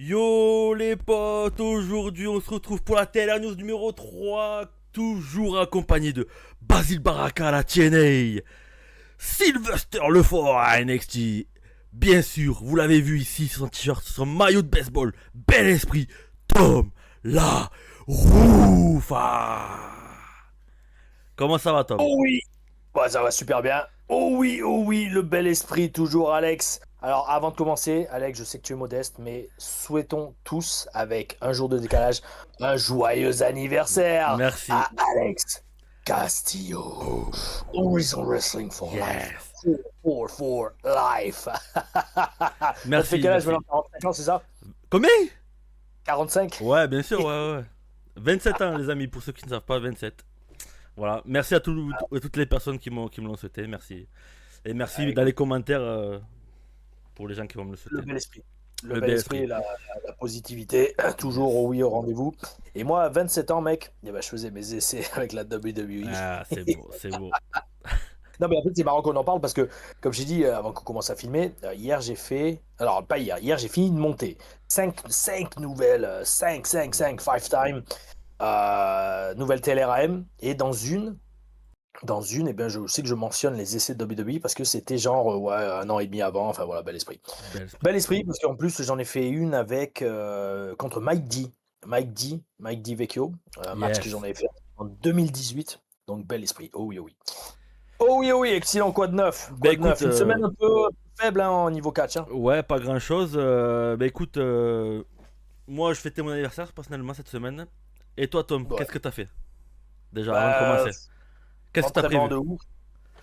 Yo les potes, aujourd'hui on se retrouve pour la TLR News numéro 3, toujours accompagné de Basile Baraka à la TNA, Sylvester Lefort à NXT, bien sûr, vous l'avez vu ici sur son t-shirt, sur son maillot de baseball, bel esprit, Tom La Roufa. Comment ça va Tom? Oh oui, bah, ça va super bien. Oh oui, le bel esprit toujours, Alex. Alors, avant de commencer, Alex, je sais que tu es modeste, mais souhaitons tous, avec un jour de décalage, un joyeux anniversaire Merci. à Alex Castillo. Oh, Horizon Wrestling for Life. yes. For life. Ça te fait Merci, quel âge maintenant? merci. 45 ans, c'est ça? Combien? 45? Ouais, bien sûr, ouais, ouais. 27 ans les amis, pour ceux qui ne savent pas, 27. Voilà, merci à toutes les personnes qui me l'ont souhaité, merci. Et merci dans les commentaires pour les gens qui vont me le Le souhaiter. bel esprit. Le Le bel bel esprit esprit. et la positivité, toujours au Yes. oui au rendez-vous. Et moi, à 27 ans, mec, eh ben, je faisais mes essais avec la WWE. Ah, c'est beau, c'est beau. Non, mais en fait, c'est marrant qu'on en parle parce que, comme j'ai dit avant qu'on commence à filmer, hier j'ai fait. Alors, pas hier, hier j'ai fini de monter 5 nouvelles, 5 5 time, nouvelles TLRAM. Et dans une, eh ben, je sais que je mentionne les essais de WWE parce que c'était genre ouais, un an et demi avant. Enfin voilà, bel esprit. Bel esprit. Bel esprit, parce qu'en plus, j'en ai fait une avec contre Mike D. Mike D Vecchio, un match que j'en Yes. avais fait en 2018. Donc, bel esprit. Oh oui, oh oui. Oh oui, oh oui, excellent. Quoi de neuf? Bah Quoi de écoute, neuf? Une semaine un peu faible hein, au niveau catch. Hein. ouais, pas grand chose. Bah écoute, moi je fêtais mon anniversaire personnellement cette semaine. Et toi, Tom, Ouais. qu'est-ce que t'as fait déjà avant de Bah, commencer? Qu'est-ce que t'as entraînement prévu? de ouf.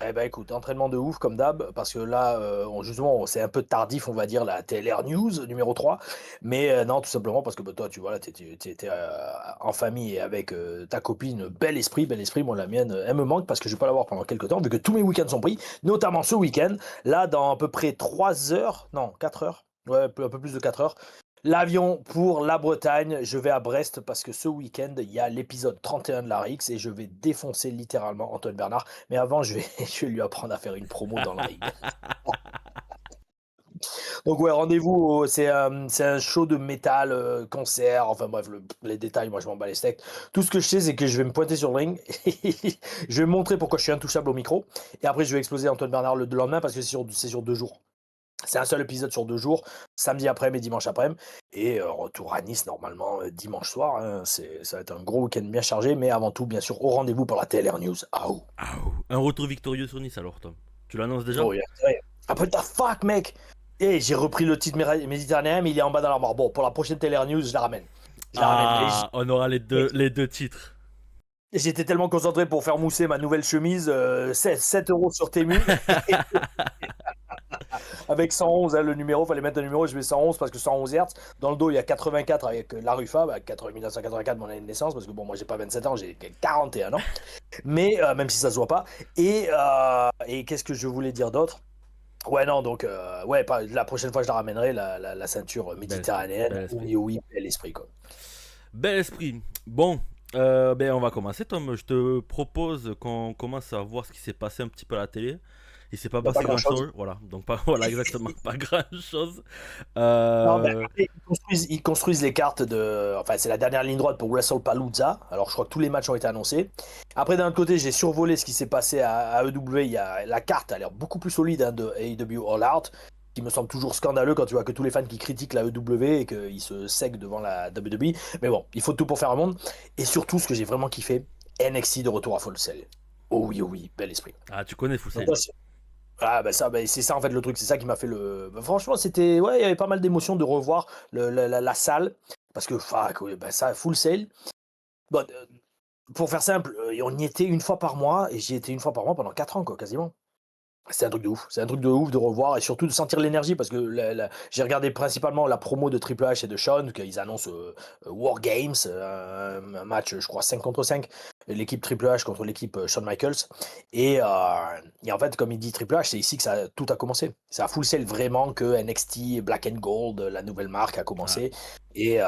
Eh ben écoute, entraînement de ouf comme d'hab, parce que là, justement, c'est un peu tardif, on va dire, la TLR News numéro 3. Mais non, tout simplement parce que bah, toi, tu vois, là, t'étais en famille et avec ta copine, bel esprit. Moi, la mienne, elle me manque parce que je vais pas la voir pendant quelques temps, vu que tous mes week-ends sont pris, notamment ce week-end. Là, dans à peu près 3 heures, non, 4 heures, ouais, un peu plus de 4 heures. L'avion pour la Bretagne, je vais à Brest parce que ce week-end, il y a l'épisode 31 de la Rix et je vais défoncer littéralement Antoine Bernard. Mais avant, je vais lui apprendre à faire une promo dans le ring. Donc ouais, rendez-vous, c'est un show de métal, concert, enfin bref, les détails, moi je m'en bats les steaks. Tout ce que je sais, c'est que je vais me pointer sur le ring, je vais montrer pourquoi je suis intouchable au micro, et après je vais exploser Antoine Bernard le lendemain parce que c'est sur 2 jours. C'est un seul épisode sur 2 jours, samedi après-midi et dimanche après-midi. Et retour à Nice normalement dimanche soir. Hein. Ça va être un gros week-end bien chargé, mais avant tout, bien sûr, au rendez-vous pour la TLR News. Ah oh. Ah, oh. Un retour victorieux sur Nice alors, Tom. Tu l'annonces déjà? Oh, yeah. Ouais. Après, the fuck, mec! Et j'ai repris le titre méditerranéen, mais il est en bas dans l'armoire. Bon, pour la prochaine TLR News, je la ramène. Je la ramène. Et Ah, on aura les deux titres. j'étais tellement concentré pour faire mousser ma nouvelle chemise, 7 € sur Temu. Avec 111, hein, le numéro, fallait mettre un numéro, je mets 111 parce que 111 Hz. Dans le dos, il y a 84 avec la Rufa, 1984, mon année de naissance, parce que bon, moi j'ai pas 27 ans, j'ai 41 ans. Mais même si ça se voit pas. Et qu'est-ce que je voulais dire d'autre? Ouais, non, donc, ouais, la prochaine fois, je la ramènerai, la ceinture Bel esprit, méditerranéenne. bel esprit. Oui, oui, bel esprit, quoi. Bel esprit. Bon, ben on va commencer, Tom. Je te propose qu'on commence à voir ce qui s'est passé un petit peu à la télé. Il s'est pas Bah, pas passé grand grand-chose. chose, voilà. Donc pas, voilà, exactement, pas grand chose. Non, mais Euh, après, ils construisent les cartes de. Enfin, c'est la dernière ligne droite pour WrestlePalooza. Alors, je crois que tous les matchs ont été annoncés. Après, d'un autre côté, j'ai survolé ce qui s'est passé à EW. Il y a, la carte a l'air beaucoup plus solide hein, de AEW All Out, qui me semble toujours scandaleux quand tu vois que tous les fans qui critiquent la EW et qu'ils se sèguent devant la WWE. Mais bon, il faut tout pour faire un monde. Et surtout, ce que j'ai vraiment kiffé, NXT de retour à Full Sail. Oh oui, bel esprit. Ah, tu connais Donc, Foussel. ah bah ça, bah, c'est ça en fait le truc, c'est ça qui m'a fait le. Bah, franchement, c'était. Ouais, il y avait pas mal d'émotions de revoir la salle. Parce que, fuck, ouais, bah, ça, full sale. Bon, pour faire simple, on y était une fois par mois, et j'y étais une fois par mois pendant 4 ans, quoi, quasiment. C'est un truc de ouf. C'est un truc de ouf de revoir et surtout de sentir l'énergie parce que j'ai regardé principalement la promo de Triple H et de Shawn, qu'ils annoncent War Games, un match, je crois, 5 contre 5, l'équipe Triple H contre l'équipe Shawn Michaels. Et en fait, comme il dit Triple H, c'est ici que tout a commencé. C'est à Full Sail vraiment que NXT Black and Gold, la nouvelle marque, a Ah, commencé. Et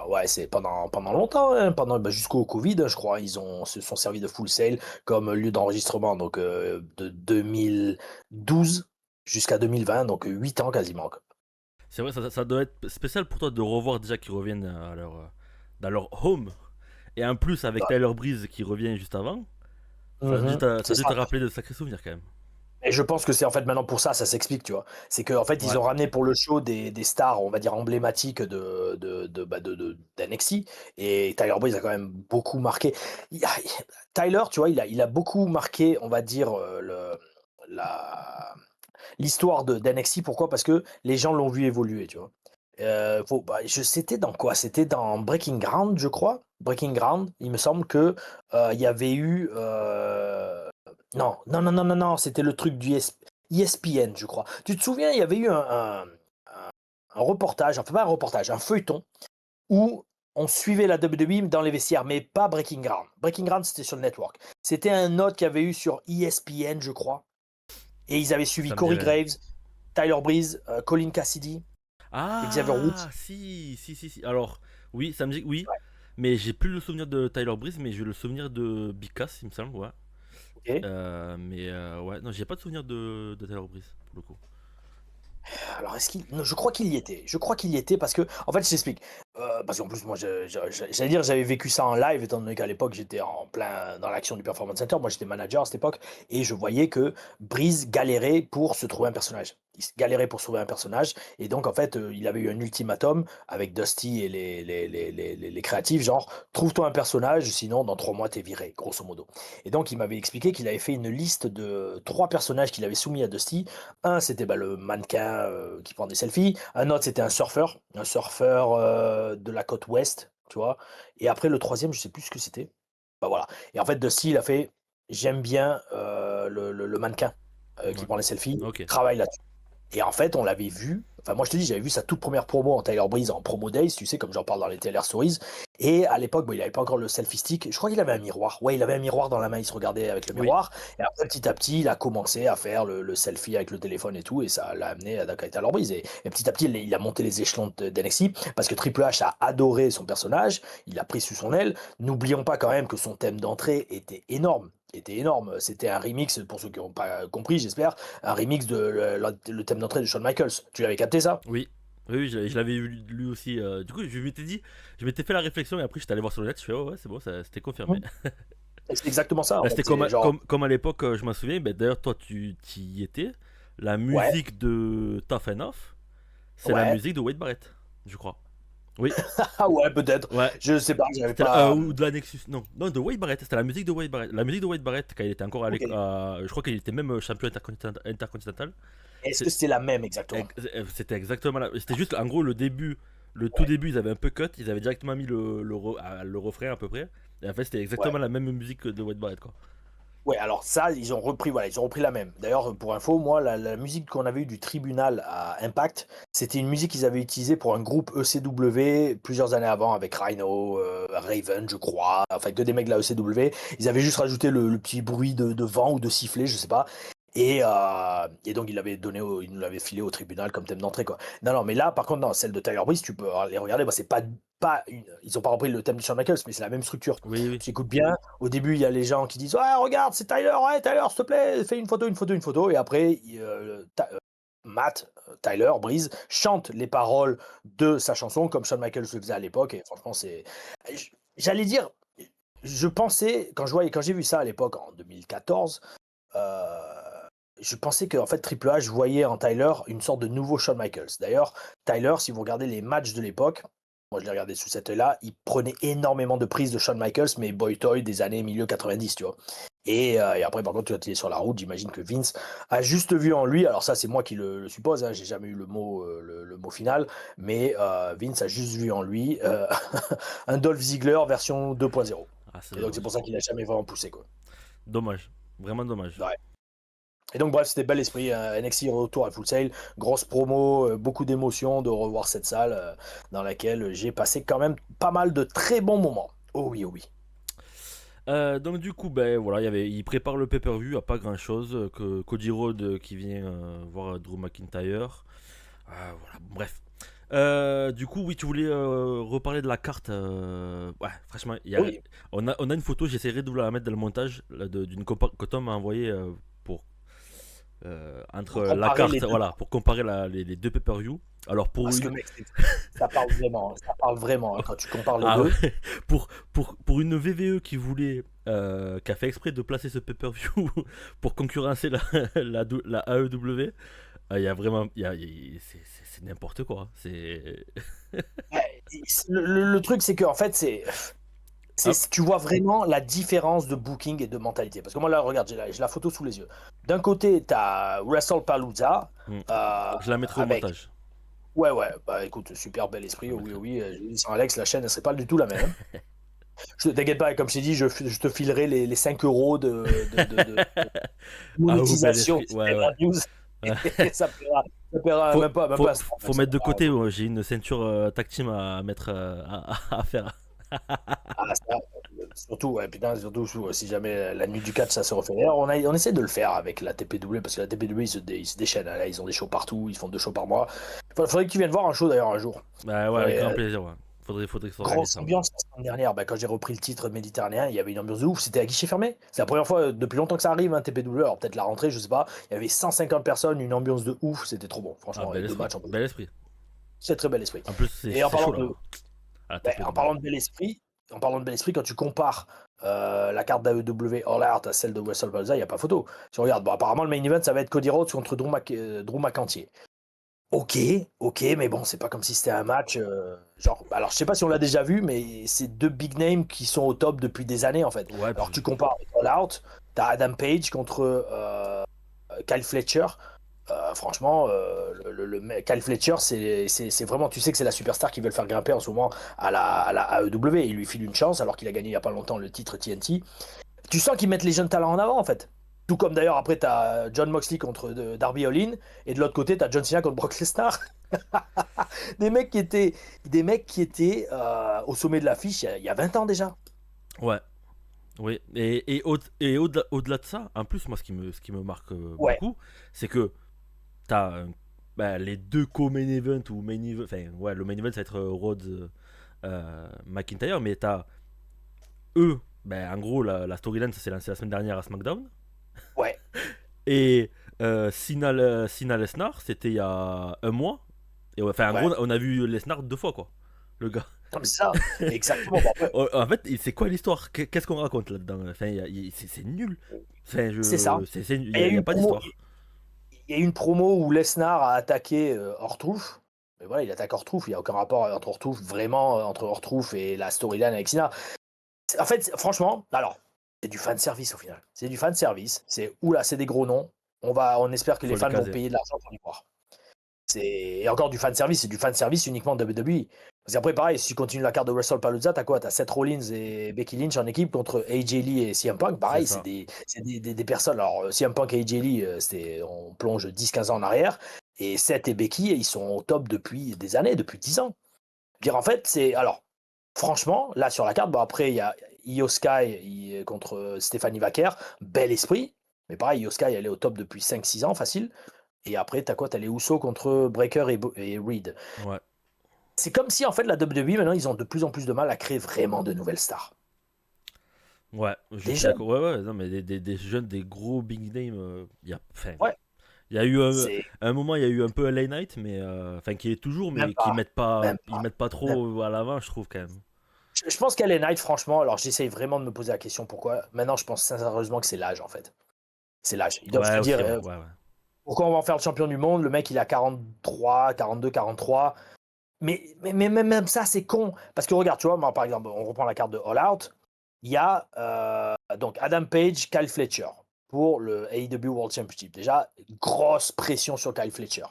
ouais, c'est pendant longtemps, hein, jusqu'au Covid, je crois, se sont servis de Full Sail comme lieu d'enregistrement. Donc de 2012 jusqu'à 2020, donc 8 ans quasiment. Quoi. C'est vrai, ça doit être spécial pour toi de revoir déjà qu'ils reviennent dans leur home. Et en plus, avec Bah, Tyler Breeze qui revient juste avant, ça a c'est dû ça. te rappeler de sacrés souvenirs quand même. Et je pense que c'est en fait maintenant pour ça s'explique, tu vois. C'est qu'en fait, ils Ouais, ont ramené pour le show des stars, on va dire emblématiques d'NXT. Et Tyler Breeze a quand même beaucoup marqué. Tyler, tu vois, il a beaucoup marqué, on va dire, la, l'histoire d'NXT. Pourquoi? Parce que les gens l'ont vu évoluer, tu vois. C'était dans quoi? C'était dans Breaking Ground, je crois. Breaking Ground, il me semble que il y avait eu. Non, non, non, non, non, non, c'était le truc du ESPN, je crois. Tu te souviens, il y avait eu un reportage, enfin pas un reportage, un feuilleton où on suivait la WWE dans les vestiaires, mais pas Breaking Ground. Breaking Ground, c'était sur le network. C'était un autre qu'il y avait eu sur ESPN, je crois. Et ils avaient suivi ça me dit Corey rien. Graves, Tyler Breeze, Colin Cassidy, Xavier Ah, Woods. si. Alors, oui, ça me dit oui. Mais j'ai plus le souvenir de Tyler Breeze, mais j'ai le souvenir de Big Cass, il me semble, ouais. Ok. Ouais, non, j'ai pas de souvenir de Tyler Breeze, pour le coup. Alors, est-ce qu'il. Non, je crois qu'il y était. Je crois qu'il y était parce que. En fait, je t'explique. Parce qu'en plus, moi, j'allais dire, j'avais vécu ça en live, étant donné qu'à l'époque, j'étais en plein dans l'action du Performance Center. Moi, j'étais manager à cette époque. Et je voyais que Breeze galérait pour se trouver un personnage. Il galérait pour se trouver un personnage. Et donc, en fait, il avait eu un ultimatum avec Dusty et les créatifs genre, trouve-toi un personnage, sinon, dans 3 mois, t'es viré, grosso modo. Et donc, il m'avait expliqué qu'il avait fait une liste de 3 personnages qu'il avait soumis à Dusty. Un, c'était bah, le mannequin qui prend des selfies. Un autre, c'était un surfeur de la côte ouest, tu vois. Et après, le troisième, je sais plus ce que c'était. Bah voilà. Et en fait, Dusty, il a fait, j'aime bien le mannequin qui Ouais, prend les selfies, ok. travaille là-dessus. Et en fait, on l'avait vu. Enfin, moi, je te dis, j'avais vu sa toute première promo en Tyler Breeze en promo days, tu sais, comme j'en parle dans les Taylor Stories. Et à l'époque, bon, il n'avait pas encore le selfie stick. Je crois qu'il avait un miroir. Ouais, il avait un miroir dans la main, il se regardait avec le Oui. miroir. Et après, petit à petit, il a commencé à faire le selfie avec le téléphone et tout. Et ça l'a amené à Tyler Breeze. Et petit à petit, il a monté les échelons d'NXT parce que Triple H a adoré son personnage. Il l'a pris sous son aile. N'oublions pas quand même que son thème d'entrée était énorme. Était énorme. C'était un remix, pour ceux qui n'ont pas compris, j'espère, un remix de le thème d'entrée de Shawn Michaels. Tu l'avais capté ça? Oui. Oui, je l'avais lu aussi. Du coup, je m'étais fait la réflexion et après j'étais allé voir sur le net. Je fais, oh ouais, c'est bon, c'était confirmé. Mhm. C'est exactement ça, en Bah, fait. c'était C'est genre, comme à l'époque, je m'en souviens. Bah, d'ailleurs, toi, tu y étais. La ouais, musique de Tough Enough, c'est la ouais. musique de Wade Barrett, je crois. Oui, Ah ouais, peut-être. ouais. Je sais pas, j'avais C'était pas. ou de la Nexus. Non, non, de Wade Barrett. C'était la musique de Wade Barrett. La musique de Wade Barrett, quand il était encore Ok. je crois qu'il était même champion intercontinental. Est-ce que C'est- c'était la même exactement? C'était exactement là. C'était juste, en gros, le tout début, ils avaient un peu cut. Ils avaient directement mis le refrain à peu près. Et en fait, c'était Ouais. exactement la même musique que de Wade Barrett, quoi. Ouais, alors ça, ils ont repris, voilà, ils ont repris la même. D'ailleurs, pour info, moi, la musique qu'on avait eue du tribunal à Impact, c'était une musique qu'ils avaient utilisée pour un groupe ECW plusieurs années avant avec Rhino, Raven, je crois, enfin que des mecs de la ECW. Ils avaient juste rajouté le petit bruit de vent ou de sifflet, je sais pas. Et donc, il nous l'avait filé au tribunal comme thème d'entrée, quoi. Non, non, mais là, par contre, non, celle de Tyler Breeze, tu peux les regarder, bah, c'est pas ils ont pas repris le thème de Shawn Michaels, mais c'est la même structure. Oui, oui. Tu écoutes bien, au début, il y a les gens qui disent ouais, regarde, c'est Tyler, ouais, Tyler, s'il te plaît, fais une photo, une photo, une photo. Et après, Tyler, Breeze, chante les paroles de sa chanson comme Shawn Michaels le faisait à l'époque. Et franchement, c'est. J'allais dire, je pensais, quand j'ai vu ça à l'époque en 2014, euh, je pensais que en fait, Triple H voyait en Tyler une sorte de nouveau Shawn Michaels. D'ailleurs, Tyler, si vous regardez les matchs de l'époque, moi je l'ai regardé sous cet œil-là, il prenait énormément de prises de Shawn Michaels, mais Boy Toy des années milieu 90, tu vois. Et après, par contre, quand il est sur la route, j'imagine que Vince a juste vu en lui, alors ça c'est moi qui le suppose, hein, j'ai jamais eu le mot final, mais Vince a juste vu en lui un Dolph Ziggler version 2.0. Ah, c'est Et donc c'est pour dommage. ça qu'il a jamais vraiment poussé, quoi. Dommage. Vraiment dommage. Ouais. Et donc bref, c'était bel esprit, NXT retour à Full Sail, grosse promo, beaucoup d'émotions de revoir cette salle dans laquelle j'ai passé quand même pas mal de très bons moments. Oh oui, oh oui. Donc du coup, ben voilà, il prépare le pay-per-view à pas grand-chose, que Cody Rhodes qui vient voir Drew McIntyre. Voilà, bref. Du coup, oui, tu voulais reparler de la carte. Ouais, franchement, Oui, on a une photo, j'essaierai de vous la mettre dans le montage là, d'une que Tom m'a envoyé pour, entre Pour la comparer les carte, deux. voilà, pour comparer les deux pay-per-view. Alors pour Parce que une, mec, ça parle vraiment hein, quand tu compares les ah deux. ouais, pour une VVE qui voulait, qui a fait exprès de placer ce pay-per-view pour concurrencer la AEW, il y a vraiment, c'est n'importe quoi. C'est, Ouais, le truc, c'est que en fait, ah, tu vois vraiment la différence de booking et de mentalité. Parce que moi, là, regarde, j'ai la photo sous les yeux. D'un côté, tu as WrestlePalooza je la mettrai au avec. montage. Ouais, ouais, bah écoute, super bel Je esprit. la Oui, mettrai. oui. Sans Alex, la chaîne, elle serait pas du tout la même. Je t'inquiète pas, comme je t'ai dit, je te filerai les 5 euros de Ah oui, bel monétisation esprit. si Ouais, t'es ouais. en news. Ouais. Et ça paiera Faut, même pas un star, faut ça mettre de paiera côté. J'ai une ceinture tag team à mettre, à faire. Ah, ça, surtout, ouais, putain, surtout si jamais la nuit du catch ça se refait. D'ailleurs, on essaie de le faire avec la TPW parce que la TPW ils se déchaînent. Là, ils ont des shows partout, ils font 2 shows par mois. Faudrait que tu viennes voir un show d'ailleurs un jour. Bah ouais, avec Faudrait, grand plaisir. Ouais. Faudrait que ça s'organise grosse ça. Ouais. ambiance la semaine dernière. Bah, quand j'ai repris le titre méditerranéen, il y avait une ambiance de ouf. C'était à guichet fermé. C'est la première fois depuis longtemps que ça arrive, un TPW. Alors peut-être la rentrée, je sais pas. Il y avait 150 personnes, une ambiance de ouf. C'était trop bon, Ah, franchement. Et bel deux esprit. matchs en plus. Bel esprit. C'est très bel esprit. En plus, Et c'est chaud là. À la en TPW. parlant de bel esprit, quand tu compares la carte d'AEW All Out à celle de WrestleMania, il n'y a pas photo. Si on regarde, bon, apparemment le main event, ça va être Cody Rhodes contre Drew McIntyre. Ok, ok, mais bon, c'est pas comme si c'était un match genre. Alors, je sais pas si on l'a déjà vu, mais c'est 2 big names qui sont au top depuis des années en fait. Ouais, Alors, puis. tu compares avec All Out, t'as Adam Page contre Kyle Fletcher. Franchement, Kyle Fletcher, c'est vraiment, tu sais que c'est la superstar qui veut le faire grimper en ce moment à la AEW. Il lui file une chance alors qu'il a gagné il y a pas longtemps le titre TNT. Tu sens qu'ils mettent les jeunes talents en avant en fait. Tout comme d'ailleurs après tu as John Moxley contre Darby Allin et de l'autre côté tu as John Cena contre Brock Lesnar. Des mecs qui étaient au sommet de l'affiche il y a 20 ans déjà. Ouais. Oui. Et au-delà de ça, en plus, moi, ce qui me marque Ouais, beaucoup, c'est que t'as bah, les deux co-main event ou main event. Enfin, ouais, le main event, ça va être Rhodes McIntyre, mais t'as eux. Ben, en gros, la storyline, ça s'est lancé la semaine dernière à SmackDown. ouais, Et Cena Lesnar, c'était il y a un mois. Et ouais, enfin, en ouais. gros, on a vu Lesnar 2 fois, quoi. Le gars. Comme ça, exactement. Bon, après, En fait, c'est quoi l'histoire? Qu'est-ce qu'on raconte là-dedans? Enfin, c'est nul. Enfin, c'est ça. il Il y a eu y a une pas promo, d'histoire. il y a eu une promo où Lesnar a attaqué Ortruth. Mais voilà, il attaque Ortruth. Il n'y a aucun rapport entre Ortruth, vraiment, entre Ortruth et la storyline avec Cena. En fait, franchement, alors, c'est du fan service au final. C'est du fan service. C'est oula, c'est des gros noms. On espère que les Faut les fans vont caser. payer de l'argent pour y croire. Et encore du fan service, c'est du fan service uniquement de WWE. Parce qu'après, pareil, si tu continues la carte de WrestlePalooza, t'as quoi? T'as Seth Rollins et Becky Lynch en équipe contre AJ Lee et CM Punk. C'est Pareil, ça. des personnes. Alors, CM Punk et AJ Lee, on plonge 10-15 ans en arrière. Et Seth et Becky, ils sont au top depuis des années, depuis 10 ans. Dire en fait, c'est. Alors, franchement, là sur la carte, bon, après, il y a Io Sky contre Stéphanie Vaquer. Bel esprit. Mais pareil, Io Sky, elle est au top depuis 5-6 ans, facile. Et après, t'as quoi? T'as les Usos contre Breaker et Reed. Ouais. C'est comme si, en fait, la WWE, maintenant, ils ont de plus en plus de mal à créer vraiment de nouvelles stars. Ouais, je Des suis jeunes. d'accord. Ouais, ouais, non, mais des jeunes, des gros big names. Enfin, Ouais, il y a eu c'est un moment, il y a eu un peu LA Knight, mais enfin, qui est toujours, même mais qui pas. Même ils pas. mettent pas Même- trop à l'avant, je trouve quand même. Je pense qu'elle est Knight, franchement, alors j'essaye vraiment de me poser la question pourquoi. Maintenant, je pense sincèrement que c'est l'âge, en fait. C'est l'âge. Ils doivent Ouais, se dire, aussi, ouais, ouais, ouais. pourquoi on va en faire le champion du monde? Le mec, il a 43, 42, 43. Mais même ça, c'est con. Parce que regarde, tu vois, moi, par exemple, on reprend la carte de All Out. Il y a donc Adam Page, Kyle Fletcher pour le AEW World Championship. Déjà, grosse pression sur Kyle Fletcher.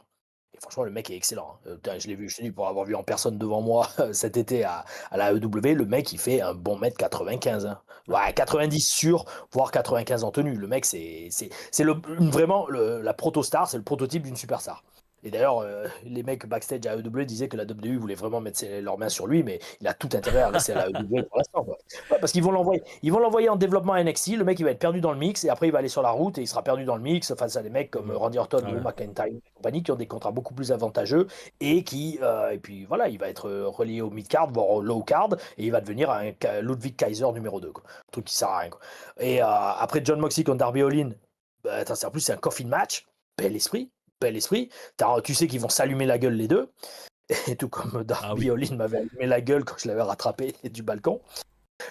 Et franchement, le mec est excellent. Putain, je l'ai vu, je te dis, pour avoir vu en personne devant moi cet été à la AEW, le mec, il fait un bon mètre 95. Hein. Ah, Ouais, 90 sur, voire 95 en tenue. Le mec, c'est vraiment la proto-star, c'est le prototype d'une superstar. Et d'ailleurs, les mecs backstage à AEW disaient que la WWE voulait vraiment mettre leurs mains sur lui, mais il a tout intérêt à rester à la AEW pour l'instant. Quoi. Ouais, parce qu'ils vont l'envoyer en développement à NXT, le mec il va être perdu dans le mix, et après il va aller sur la route et il sera perdu dans le mix face à des mecs comme mm. Randy Orton, Ah Drew ouais. McIntyre et compagnie qui ont des contrats beaucoup plus avantageux et puis voilà, il va être relié au mid-card, voire au low-card, et il va devenir un Ludwig Kaiser numéro 2. Quoi. Un truc qui sert à rien. Quoi. Et après John Moxley contre Darby Allin, bah, en plus c'est un coffin match. bel esprit. Bel esprit. Tu sais qu'ils vont s'allumer la gueule les deux. Et tout comme Darby Allin m'avait allumé la gueule quand je l'avais rattrapé du balcon.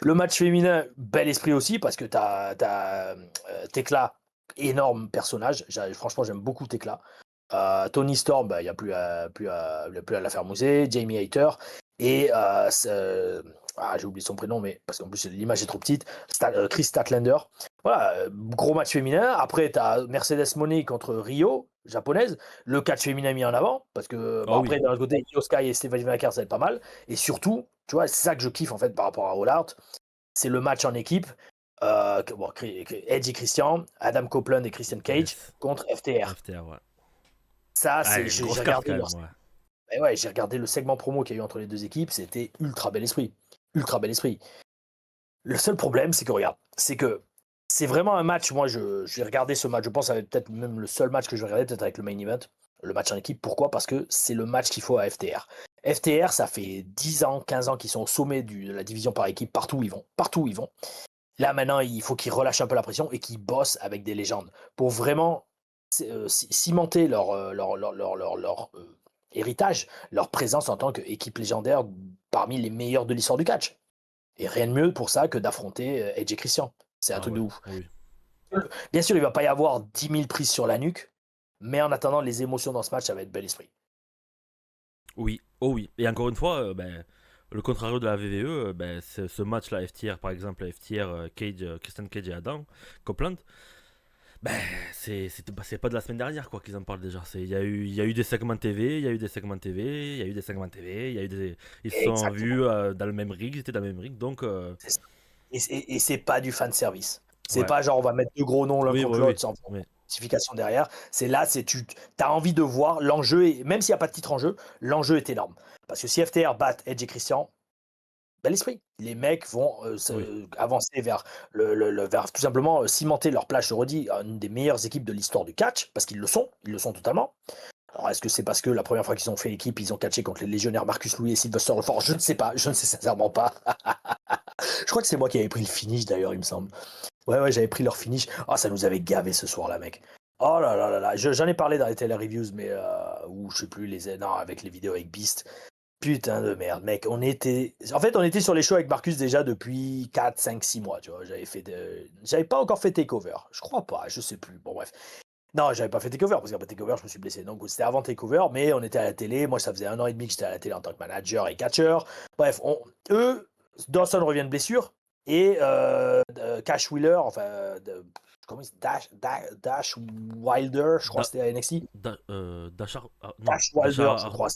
Le match féminin, bel esprit aussi, parce que t'as Tekla, énorme personnage. Franchement, j'aime beaucoup Tekla. Tony Storm, il n'y a plus à la faire mouser. Jamie Hayter. Et j'ai oublié son prénom, mais parce qu'en plus l'image est trop petite. Chris Statlander. Voilà, gros match féminin. Après, tu as Mercedes Moné contre Rio, japonaise. Le catch féminin mis en avant, parce que après, d'un autre côté, Io Sky et Stephanie McIntyre, ça va être pas mal. Et surtout, tu vois, c'est ça que je kiffe en fait par rapport à All Out. C'est le match en équipe. Edge et Christian, Adam Copeland et Christian Cage contre FTR. FTR, ouais. Ça, c'est j'ai regardé j'ai regardé le segment promo qu'il y a eu entre les deux équipes, c'était ultra bel esprit. Ultra bel esprit. Le seul problème, c'est que c'est vraiment un match. Moi, je vais regarder ce match. Je pense que ça va être peut-être même le seul match que je vais regarder, peut-être avec le main event, le match en équipe. Pourquoi ? Parce que c'est le match qu'il faut à FTR. FTR, ça fait 10 ans, 15 ans qu'ils sont au sommet de la division par équipe, partout où ils vont. Là, maintenant, il faut qu'ils relâchent un peu la pression et qu'ils bossent avec des légendes pour vraiment cimenter leur héritage, leur présence en tant qu'équipe légendaire parmi les meilleurs de l'histoire du catch. Et rien de mieux pour ça que d'affronter Edge et Christian. C'est un truc de ouf. Oui. Bien sûr, il ne va pas y avoir 10 000 prises sur la nuque, mais en attendant, les émotions dans ce match, ça va être bel esprit. Oui, Et encore une fois, le contrario de la VVE, ce match-là, FTR, par exemple, FTR, Christian Cage et Adam Copeland, c'est pas de la semaine dernière quoi qu'ils en parlent déjà. Il y a eu des segments TV, ils se sont vus dans le même ring, ils étaient dans le même ring, donc... Et c'est pas du fan service. C'est pas genre on va mettre deux gros noms l'un contre l'autre sans justification derrière. Tu as envie de voir l'enjeu, même s'il n'y a pas de titre en jeu, l'enjeu est énorme. Parce que si FTR battent Edge et Christian, bel esprit. Les mecs vont avancer vers vers tout simplement cimenter leur place, je redis, une des meilleures équipes de l'histoire du catch, parce qu'ils le sont totalement. Alors est-ce que c'est parce que la première fois qu'ils ont fait l'équipe, ils ont catché contre les légionnaires Marcus Louis et Sylvester Lefort ? Je ne sais pas, je ne sais sincèrement pas. Je crois que c'est moi qui avais pris le finish d'ailleurs, il me semble. Ouais, j'avais pris leur finish. Ça nous avait gavé ce soir là, mec. Oh là là là là, j'en ai parlé dans les tele reviews, mais ou je sais plus, avec les vidéos avec Beast. Putain de merde, mec. On était sur les shows avec Marcus déjà depuis 4, 5, 6 mois, tu vois. J'avais pas encore fait Takeover. Je crois pas, je sais plus. Bon, bref. Non, j'avais pas fait Takeover, parce qu'après Takeover, je me suis blessé. Donc, c'était avant Takeover, mais on était à la télé. Moi, ça faisait 1 an et demi que j'étais à la télé en tant que manager et catcher. Bref, Dawson revient de blessure, et Cash Wheeler, comment il s'appelle, Dash Wilder, je crois que c'était à NXT. Dash Wilder, je crois.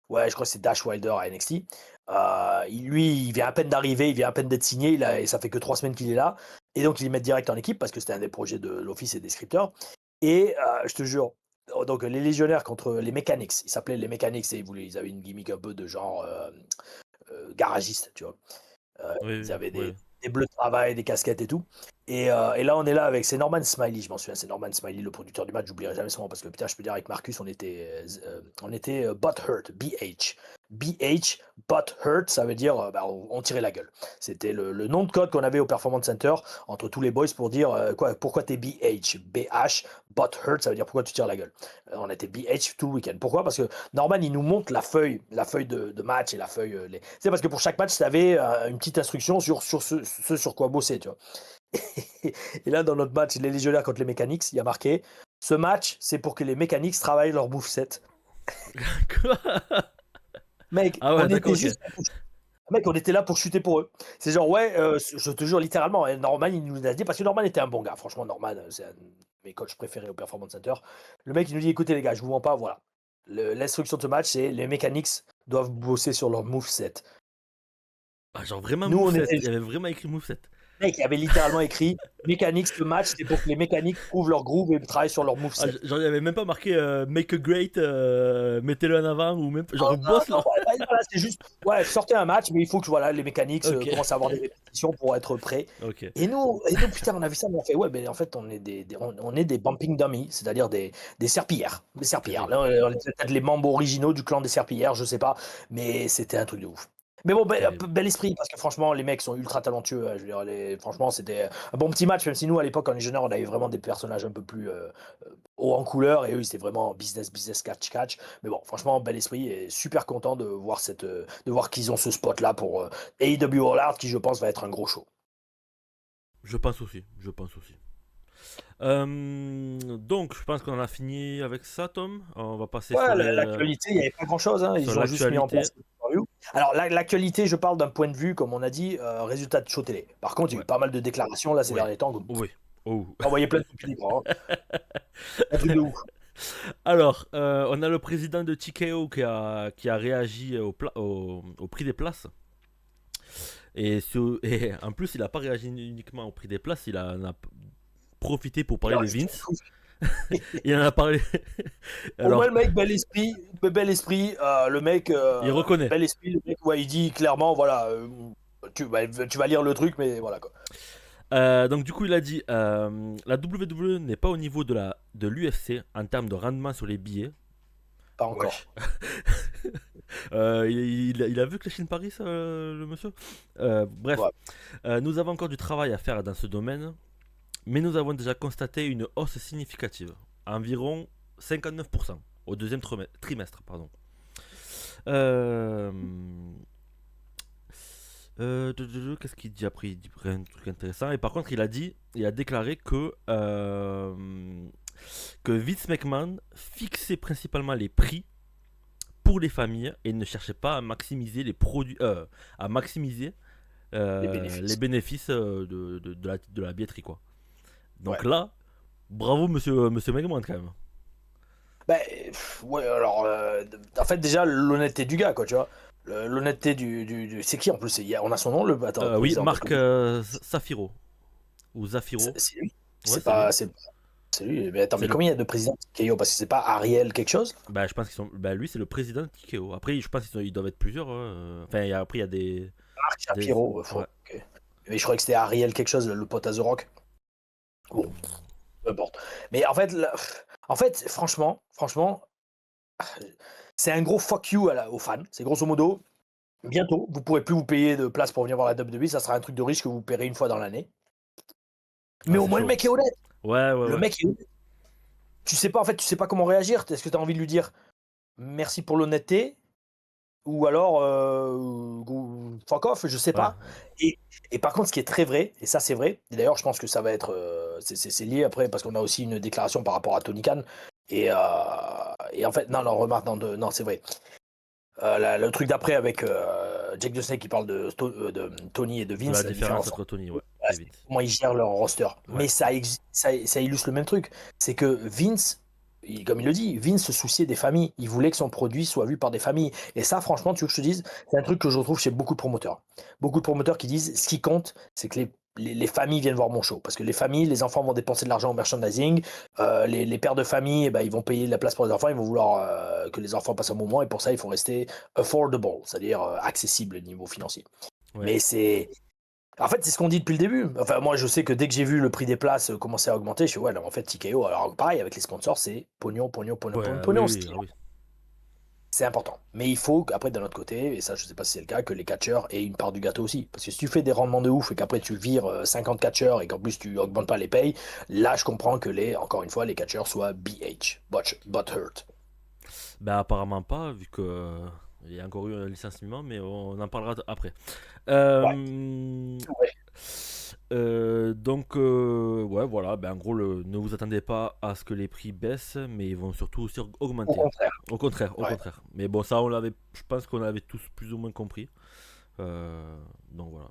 Ouais, je crois que c'est Dash Wilder à NXT. Il vient à peine d'arriver, il vient à peine d'être signé, et ça fait que 3 semaines qu'il est là. Et donc, ils le mettent direct en équipe parce que c'était un des projets de l'Office et des scripteurs. Et je te jure, donc les légionnaires contre les Mechanics, ils s'appelaient les Mechanics et ils avaient une gimmick un peu de genre garagiste, tu vois. Ils avaient des bleus de travail, des casquettes et tout. Et là, on est là avec, c'est Norman Smiley, je m'en souviens, c'est Norman Smiley, le producteur du match, j'oublierai jamais son nom parce que putain, je peux dire avec Marcus, on était Butthurt, BH. BH, Butthurt, ça veut dire on tirait la gueule. C'était le nom de code qu'on avait au Performance Center entre tous les boys pour dire pourquoi t'es BH, BH, Butthurt, ça veut dire pourquoi tu tires la gueule. On était BH tout le week-end. Pourquoi ? Parce que Norman, il nous montre la feuille de match et la feuille. C'est parce que pour chaque match, tu avais une petite instruction sur ce sur quoi bosser, tu vois. Et là, dans notre match, les légionnaires contre les Mechanics, il y a marqué ce match, c'est pour que les Mechanics travaillent leur moveset. Quoi ? Mec, on était là pour chuter pour eux. C'est genre, je te jure littéralement, Norman, il nous a dit, parce que Norman était un bon gars, franchement, Norman, c'est un de mes coachs préférés au Performance Center. Le mec, il nous dit, écoutez les gars, je vous mens pas, voilà. L'instruction de ce match, c'est les Mechanics doivent bosser sur leur moveset. Genre vraiment moveset, il y avait vraiment écrit moveset. Mec, il y avait littéralement écrit Mechanics, le match, c'est pour que les Mechanics trouvent leur groove et travaillent sur leur moveset. Genre, il n'y avait même pas marqué Make a Great, mettez-le en avant, ou même genre boss là. Voilà, c'est juste, sortez un match, mais il faut que les Mechanics commencent à avoir des répétitions pour être prêts. Okay. Et nous, putain, on a vu ça, on a fait, mais en fait, on est des bumping dummies, c'est-à-dire des serpillères. Des serpillères. Là, on est peut-être les membres originaux du clan des serpillères, je sais pas, mais c'était un truc de ouf. Mais bon, Terrible. bel esprit, parce que franchement, les mecs sont ultra talentueux. Je veux dire, franchement, c'était un bon petit match, même si nous, à l'époque, quand on est junior, on avait vraiment des personnages un peu plus haut en couleur, et eux, c'était vraiment business, business, catch, catch. Mais bon, franchement, bel esprit, et super content de voir de voir qu'ils ont ce spot-là pour AEW All Out, qui, je pense, va être un gros show. Je pense aussi, je pense aussi. Donc, je pense qu'on en a fini avec ça, Tom. On va passer Ouais, sur l'actualité, il n'y avait pas grand-chose, hein. sur Ils ont juste mis en l'actualité. place le pay-per-view. Alors, l'actualité, je parle d'un point de vue, comme on a dit, résultat de show télé. Par contre, il y a Ouais, eu pas mal de déclarations là ces ouais, derniers temps. oui. Oh. Envoyé plein de pipi, hein. Un truc de ouf. Alors, on a le président de TKO qui a réagi au prix des places. Et en plus, il n'a pas réagi uniquement au prix des places, en a profité pour Il parler a de rajouté un Vince. truc. Il en a parlé. Au moins, Alors, le mec, bel esprit, le mec, il reconnaît. bel esprit, le mec, ouais, il dit clairement, voilà, tu vas lire le truc, mais voilà quoi. Donc du coup il a dit la WWE n'est pas au niveau de l'UFC en termes de rendement sur les billets. Pas encore. Wesh. Il a vu que la Chine Paris, le monsieur. Bref, Ouais. nous avons encore du travail à faire dans ce domaine, mais nous avons déjà constaté une hausse significative, environ 59% au deuxième trimestre. Pardon. Euh, Qu'est-ce qu'il dit après? Il dit un truc intéressant. Et par contre, il a déclaré que Vince McMahon fixait principalement les prix pour les familles et ne cherchait pas à maximiser les produits, à maximiser Les bénéfices. les bénéfices de la billetterie, quoi. Ouais. Donc là, bravo monsieur McMahon quand même. Ben, ouais, alors, en fait, déjà, l'honnêteté du gars, quoi, tu vois. L'honnêteté c'est qui en plus? On a son nom, le. Attends, Oui, président, parce que. Marc Safiro ou Zafiro. C'est lui. Ouais, C'est c'est lui. pas. C'est lui. Mais attends, C'est mais le combien il y a de présidents de KO? Parce que c'est pas Ariel quelque chose? Bah, je pense lui, c'est le président de TKO. Après, je pense qu'ils doivent être plusieurs, hein. Enfin, après, il y a Marc des... Shapiro. Ouais. Ok. Mais je croyais que c'était Ariel quelque chose, le pote à The Rock. Bon, peu importe. Mais en fait, franchement, c'est un gros fuck you aux fans. C'est grosso modo, bientôt, vous pourrez plus vous payer de place pour venir voir la WWE. Ça sera un truc de riche que vous paierez une fois dans l'année. Mais Ah, au c'est moins, le chaud. mec est honnête. Ouais, ouais, Le ouais. mec est honnête. Tu sais pas comment réagir. Est-ce que tu as envie de lui dire merci pour l'honnêteté? Ou alors fuck off, je sais Ouais. pas. Et, et par contre, ce qui est très vrai, et ça c'est vrai, et d'ailleurs je pense que ça va être, c'est lié après parce qu'on a aussi une déclaration par rapport à Tony Khan. Et en fait, non, remarque, non, c'est vrai. Le truc d'après avec Jake the Snake qui parle de Tony et de De la Vince, la différence différence, entre Tony, ouais, et c'est Vince. comment ils gèrent leur roster. Ouais. Mais ça illustre le même truc. C'est que Vince, comme il le dit, Vince se souciait des familles. Il voulait que son produit soit vu par des familles. Et ça, franchement, tu veux que je te dise, c'est un truc que je retrouve chez beaucoup de promoteurs. Beaucoup de promoteurs qui disent, ce qui compte, c'est que les familles viennent voir mon show. Parce que les familles, les enfants vont dépenser de l'argent au merchandising. Les pères de famille, eh ben, ils vont payer la place pour les enfants. Ils vont vouloir que les enfants passent un moment. Et pour ça, il faut rester affordable, c'est-à-dire accessible au niveau financier. Ouais. Mais en fait, c'est ce qu'on dit depuis le début. Enfin, moi, je sais que dès que j'ai vu le prix des places commencer à augmenter, je suis ouais, non, en fait, TKO, alors pareil, avec les sponsors, c'est pognon, pognon, pognon, Ouais, pognon, oui, pognon. oui, ah oui. C'est important. Mais il faut qu'après, d'un autre côté, et ça, je sais pas si c'est le cas, que les catcheurs aient une part du gâteau aussi. Parce que si tu fais des rendements de ouf et qu'après tu vires 50 catcheurs et qu'en plus tu augmentes pas les payes, là, je comprends que encore une fois, les catcheurs soient BH, butthurt. Bah, apparemment pas, vu que il y a encore eu un licenciement, mais on en parlera après. Ouais. Ouais. Donc, ouais, voilà, ben, en gros, ne vous attendez pas à ce que les prix baissent, mais ils vont surtout aussi Au augmenter. contraire. Au contraire, au Ouais. contraire. Mais bon, ça, je pense qu'on l'avait tous plus ou moins compris. Donc voilà.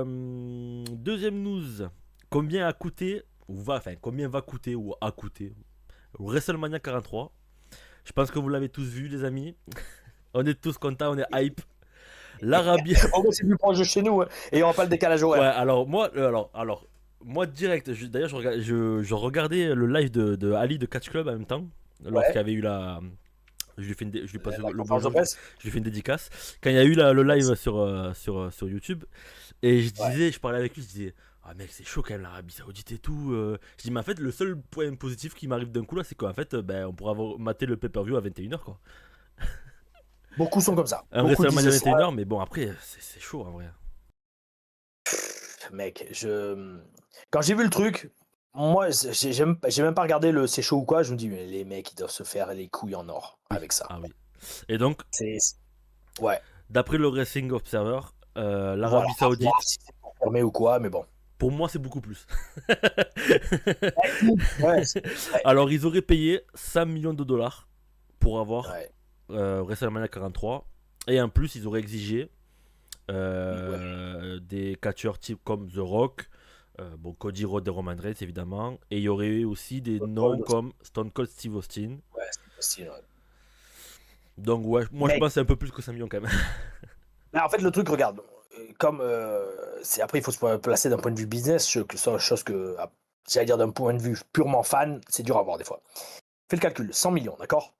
Deuxième news. Combien va coûter ou a coûté WrestleMania 43? Je pense que vous l'avez tous vu, les amis. On est tous contents, on est hype. L'Arabie. En gros, c'est plus proche de chez nous, hein, et il n'y aura pas le décalage Ouais, horaire. moi direct. D'ailleurs, je regardais le live de Ali de Catch Club en même temps, lorsqu'il y Ouais. avait eu la. Je lui passe La le conférence de bonjour, presse. je lui fais une dédicace. Quand il y a eu le live sur YouTube, et Ouais. je parlais avec lui, je disais, ah mec, c'est chaud quand même l'Arabie Saoudite et tout. Je dis, mais en fait, le seul point positif qui m'arrive d'un coup là, c'est qu'en fait, ben, on pourra mater le pay-per-view à 21h, quoi. Beaucoup sont comme ça. Un Beaucoup WrestleMania disent ça. 21h, mais bon, après, c'est chaud en vrai. Mec, quand j'ai vu le truc, moi, j'ai même pas regardé le c'est chaud ou quoi. Je me dis, mais les mecs, ils doivent se faire les couilles en or Oui, avec ça. ah oui. Et donc, C'est... Ouais, d'après le Wrestling Observer, voilà. l'Arabie À voir Saoudite, si c'est confirmé ou quoi, mais bon. pour moi, c'est beaucoup plus. Ouais, ouais, Alors, ils auraient payé 100 millions de dollars pour avoir ouais, WrestleMania 43. Et en plus, ils auraient exigé ouais. des catcheurs type comme The Rock, bon, Cody Rhodes et Roman Reigns évidemment. Et il y aurait eu aussi des noms Cold aussi. comme Stone Cold Steve Austin. Ouais, c'est possible. Ouais. Donc, ouais, moi je Mec, pense que c'est un peu plus que 100 millions quand même. là, en fait, le truc, regarde, comme c'est après, il faut se placer d'un point de vue business, chose que, j'allais dire d'un point de vue purement fan, c'est dur à voir des fois. Fais le calcul, 100 millions, d'accord?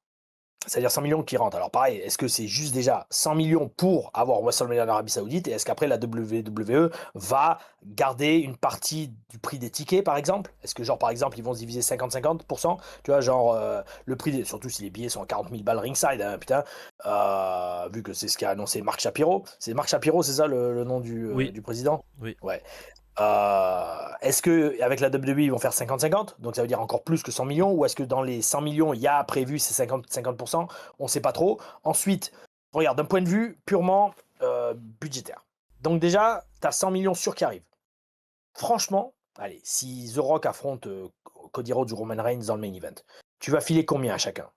C'est-à-dire 100 millions qui rentrent. Alors pareil, est-ce que c'est juste déjà 100 millions pour avoir WrestleMania en Arabie Saoudite et est-ce qu'après la WWE va garder une partie du prix des tickets par exemple? Est-ce que genre par exemple ils vont se diviser 50-50%? Tu vois genre le prix des... Surtout si les billets sont à 40 000 balles ringside, hein, putain. Vu que c'est ce qu'a annoncé Marc Shapiro. C'est Marc Shapiro, c'est ça le nom Oui, du président? oui. Ouais. Est-ce que avec la WWE ils vont faire 50-50, donc ça veut dire encore plus que 100 millions, ou est-ce que dans les 100 millions il y a prévu ces 50%? On ne sait pas trop. Ensuite, regarde, d'un point de vue purement budgétaire. Donc déjà, tu as 100 millions sûrs qui arrivent. Franchement, allez, si The Rock affronte Cody Rhodes ou Roman Reigns dans le main event, tu vas filer combien à chacun?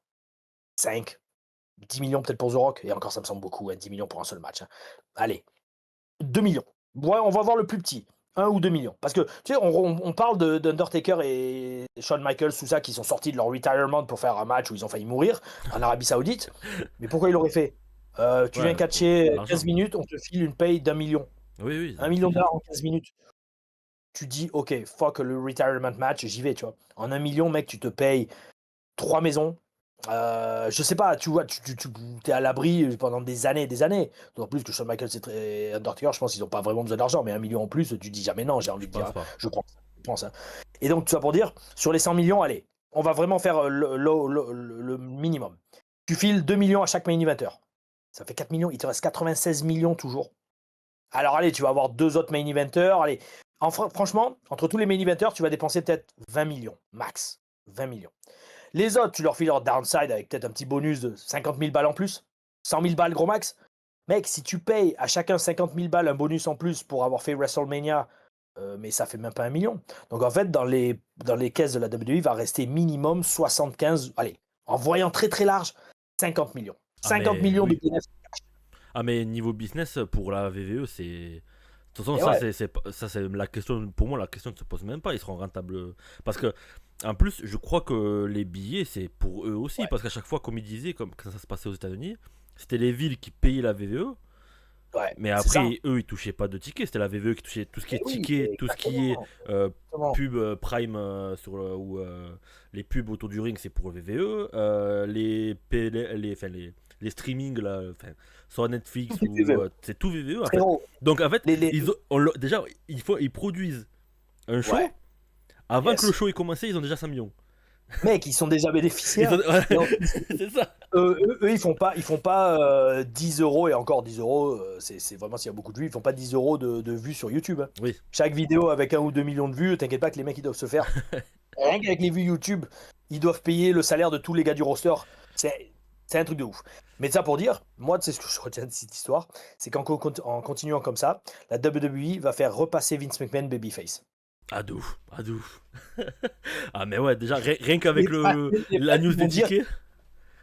5, 10 millions peut-être pour The Rock, et encore ça me semble beaucoup, hein, 10 millions pour un seul match, hein. Allez, 2 millions. Ouais, on va voir le plus petit. 1 ou 2 millions. Parce que, tu sais, on parle d'Undertaker et Shawn Michaels, tout ça, qui sont sortis de leur retirement pour faire un match où ils ont failli mourir en Arabie Saoudite. Mais pourquoi ils l'auraient fait? Tu viens Ouais, pour catcher l'argent. 15 minutes, on te file une paye d'1 million. Oui, oui, Un c'est million de clair. dollars en 15 minutes. Tu dis, ok, fuck le retirement match, j'y vais, tu vois. En 1 million, mec, tu te payes 3 maisons. Je sais pas, tu vois, tu es à l'abri pendant des années et des années. D'autant plus que Shawn Michaels et Undertaker, je pense qu'ils n'ont pas vraiment besoin d'argent, mais 1 million en plus, tu dis jamais non, j'ai Je envie de pense dire. pas. Je pense, hein. Et donc, tout ça pour dire, sur les 100 millions, allez, on va vraiment faire le minimum. Tu files 2 millions à chaque main eventer. Ça fait 4 millions, il te reste 96 millions toujours. Alors, allez, tu vas avoir 2 autres main eventers. Allez, franchement, entre tous les main eventers, tu vas dépenser peut-être 20 millions, max. 20 millions. Les autres, tu leur files leur downside avec peut-être un petit bonus de 50 000 balles en plus. 100 000 balles, gros max. Mec, si tu payes à chacun 50 000 balles un bonus en plus pour avoir fait WrestleMania, mais ça fait même pas 1 million. Donc en fait, dans les caisses de la WWE, il va rester minimum 75, allez, en voyant très très large, 50 millions. Ah 50 mais millions de oui. bénéfices. Ah mais niveau business pour la VVE c'est. De toute façon Et ça ouais, c'est la question pour moi la question ne se pose même pas, ils seront rentables parce que en plus je crois que les billets c'est pour eux aussi ouais, parce qu'à chaque fois comme ils disaient comme quand ça se passait aux États-Unis, c'était les villes qui payaient la VVE ouais, mais c'est ça. après eux ils touchaient pas de tickets, c'était la VVE qui touchait tout ce qui Et est oui, tickets, tout ce qui est exactement. Exactement. pub Prime ou les pubs autour du ring c'est pour le VVE, les streamings là, enfin, sur Tout Netflix est ou VVE. c'est tout VVE en fait. Frérot, Donc en fait, les... déjà ils produisent un show Ouais, avant que le yes. show ait commencé, ils ont déjà 5 millions. Mec, ils sont déjà Ils ont- bénéficiaires. Et en plus, c'est ça. eux, ils font pas 10 euros, et encore 10 euros, c'est vraiment s'il y a beaucoup de vues, ils font pas 10 euros de vues sur YouTube, hein. Oui. Chaque vidéo avec 1 ou 2 millions de vues, t'inquiète pas que les mecs ils doivent se faire. Rien qu'avec les vues YouTube, ils doivent payer le salaire de tous les gars du roster. C'est un truc de ouf. Mais ça pour dire, moi, tu sais ce que je retiens de cette histoire, c'est en continuant comme ça, la WWE va faire repasser Vince McMahon babyface. Ah de ouf, ah de ouf. Ah mais ouais, déjà rien Les qu'avec fans, les la fans, news ils des vont dire. tickets.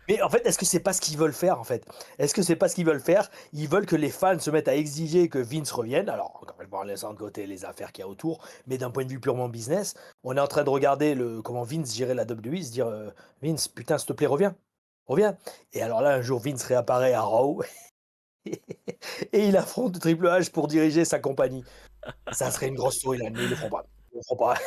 Mais en fait, est-ce que c'est pas ce qu'ils veulent faire en fait? Est-ce que c'est pas ce qu'ils veulent faire? Ils veulent que les fans se mettent à exiger que Vince revienne. Alors, encore une fois, en laissant de côté les affaires qu'il y a autour, mais d'un point de vue purement business, on est en train de regarder comment Vince gérait la WWE, se dire Vince, putain, s'il te plaît, reviens, reviens. Et alors là, un jour, Vince réapparaît à Raw et il affronte Triple H pour diriger sa compagnie. Ça serait une grosse storyline, mais ils le feront pas. Ils le feront pas.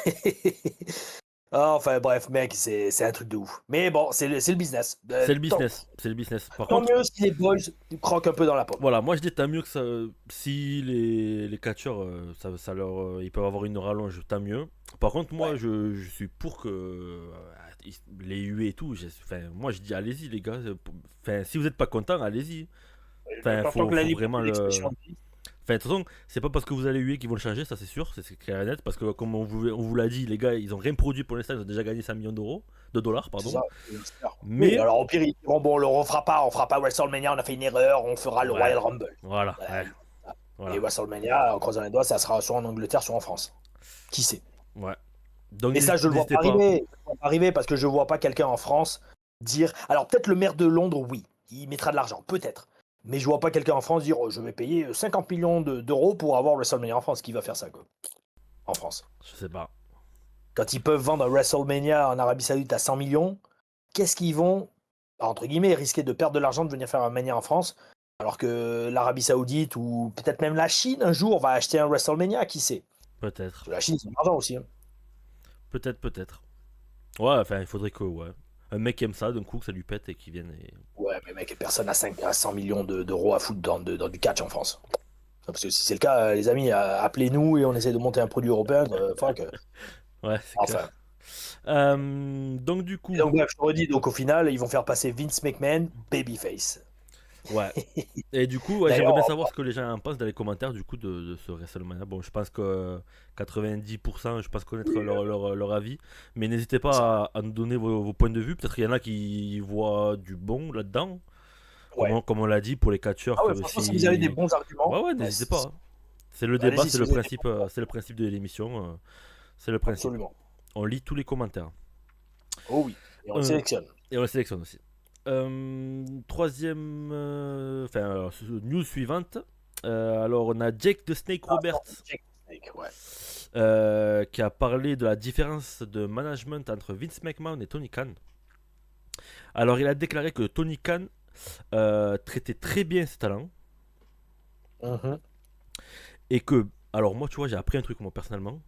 Enfin bref, mec, c'est un truc de ouf. Mais bon, c'est le business. C'est le business. C'est le business. Par Tant contre, mieux si les boys croquent un peu dans la pomme. voilà, moi je dis tant mieux que ça. Si les catcheurs, ils peuvent avoir une rallonge, tant mieux. Par contre, moi Ouais. je suis pour que les UE et tout. Enfin, moi je dis allez-y les gars. Enfin, si vous n'êtes pas content, allez-y. Enfin, Tant que la faut liberté vraiment le. d'expression existe. Enfin, de toute façon, c'est pas parce que vous allez huer qu'ils vont le changer, ça c'est sûr, c'est clair et net. Parce que, comme on vous l'a dit, les gars, ils ont rien produit pour l'instant, ils ont déjà gagné 100 millions d'euros, de dollars, C'est pardon. ça. J'espère. Oui, Mais, alors au pire, ils diront bon, on le refera pas, on fera pas WrestleMania, on a fait une erreur, on fera le ouais, Royal Rumble. voilà, Voilà. ouais, Et voilà, WrestleMania, en croisant les doigts, ça sera soit en Angleterre, soit en France. Qui sait? ouais. Donc, Mais ça, je le vois n'hésitez pas pas. arriver. Je le vois pas arriver parce que je vois pas quelqu'un en France dire. Alors peut-être le maire de Londres, oui, il mettra de l'argent, peut-être. Mais je vois pas quelqu'un en France dire oh, je vais payer 50 millions d'euros pour avoir WrestleMania en France. Qui va faire ça, quoi? En France. Je sais pas. Quand ils peuvent vendre un WrestleMania en Arabie Saoudite à 100 millions, qu'est-ce qu'ils vont, entre guillemets, risquer de perdre de l'argent de venir faire un Mania en France, alors que l'Arabie Saoudite ou peut-être même la Chine un jour va acheter un WrestleMania, qui sait? Parce Peut-être. que la Chine, c'est de l'argent aussi. Hein. Peut-être, peut-être. Ouais, enfin, il faudrait que, ouais. Un mec qui aime ça, d'un coup, que ça lui pète et qu'il vienne et. Ouais, mais mec, personne n'a à 100 millions d'euros à foutre dans du catch en France. Parce que si c'est le cas, les amis, appelez-nous et on essaie de monter un produit européen. Fuck. Ouais, c'est Enfin. clair. Donc, du Et coup, donc, bref, je te redis, donc au final, ils vont faire passer Vince McMahon babyface. ouais. Et du coup, ouais, j'aimerais D'ailleurs, bien savoir ce que les gens en pensent dans les commentaires du coup de ce WrestleMania. Bon, je pense que 90%, je pense connaître leur avis. Mais n'hésitez c'est ça. pas à nous donner vos points de vue. Peut-être qu'il y en a qui voient du bon là-dedans. Ouais. Comme on l'a dit, pour les catcheurs, Ah ouais, franchement, si vous avez des si. bons arguments, Ouais, ouais, n'hésitez pas, hein. C'est le débat, allez-y si vous avez des bons arguments. c'est le principe de l'émission. C'est le principe. Absolument. On lit tous les commentaires. Oh oui. Et on le Euh, sélectionne. et on les sélectionne aussi. Troisième. Enfin, news suivante. Alors, on a Jake the Snake Ah, non, Roberts Jake Snake, ouais. qui a parlé de la différence de management entre Vince McMahon et Tony Khan. Alors, il a déclaré que Tony Khan traitait très bien ses talents Mhm. et que. Alors, moi, tu vois, j'ai appris un truc, moi, personnellement,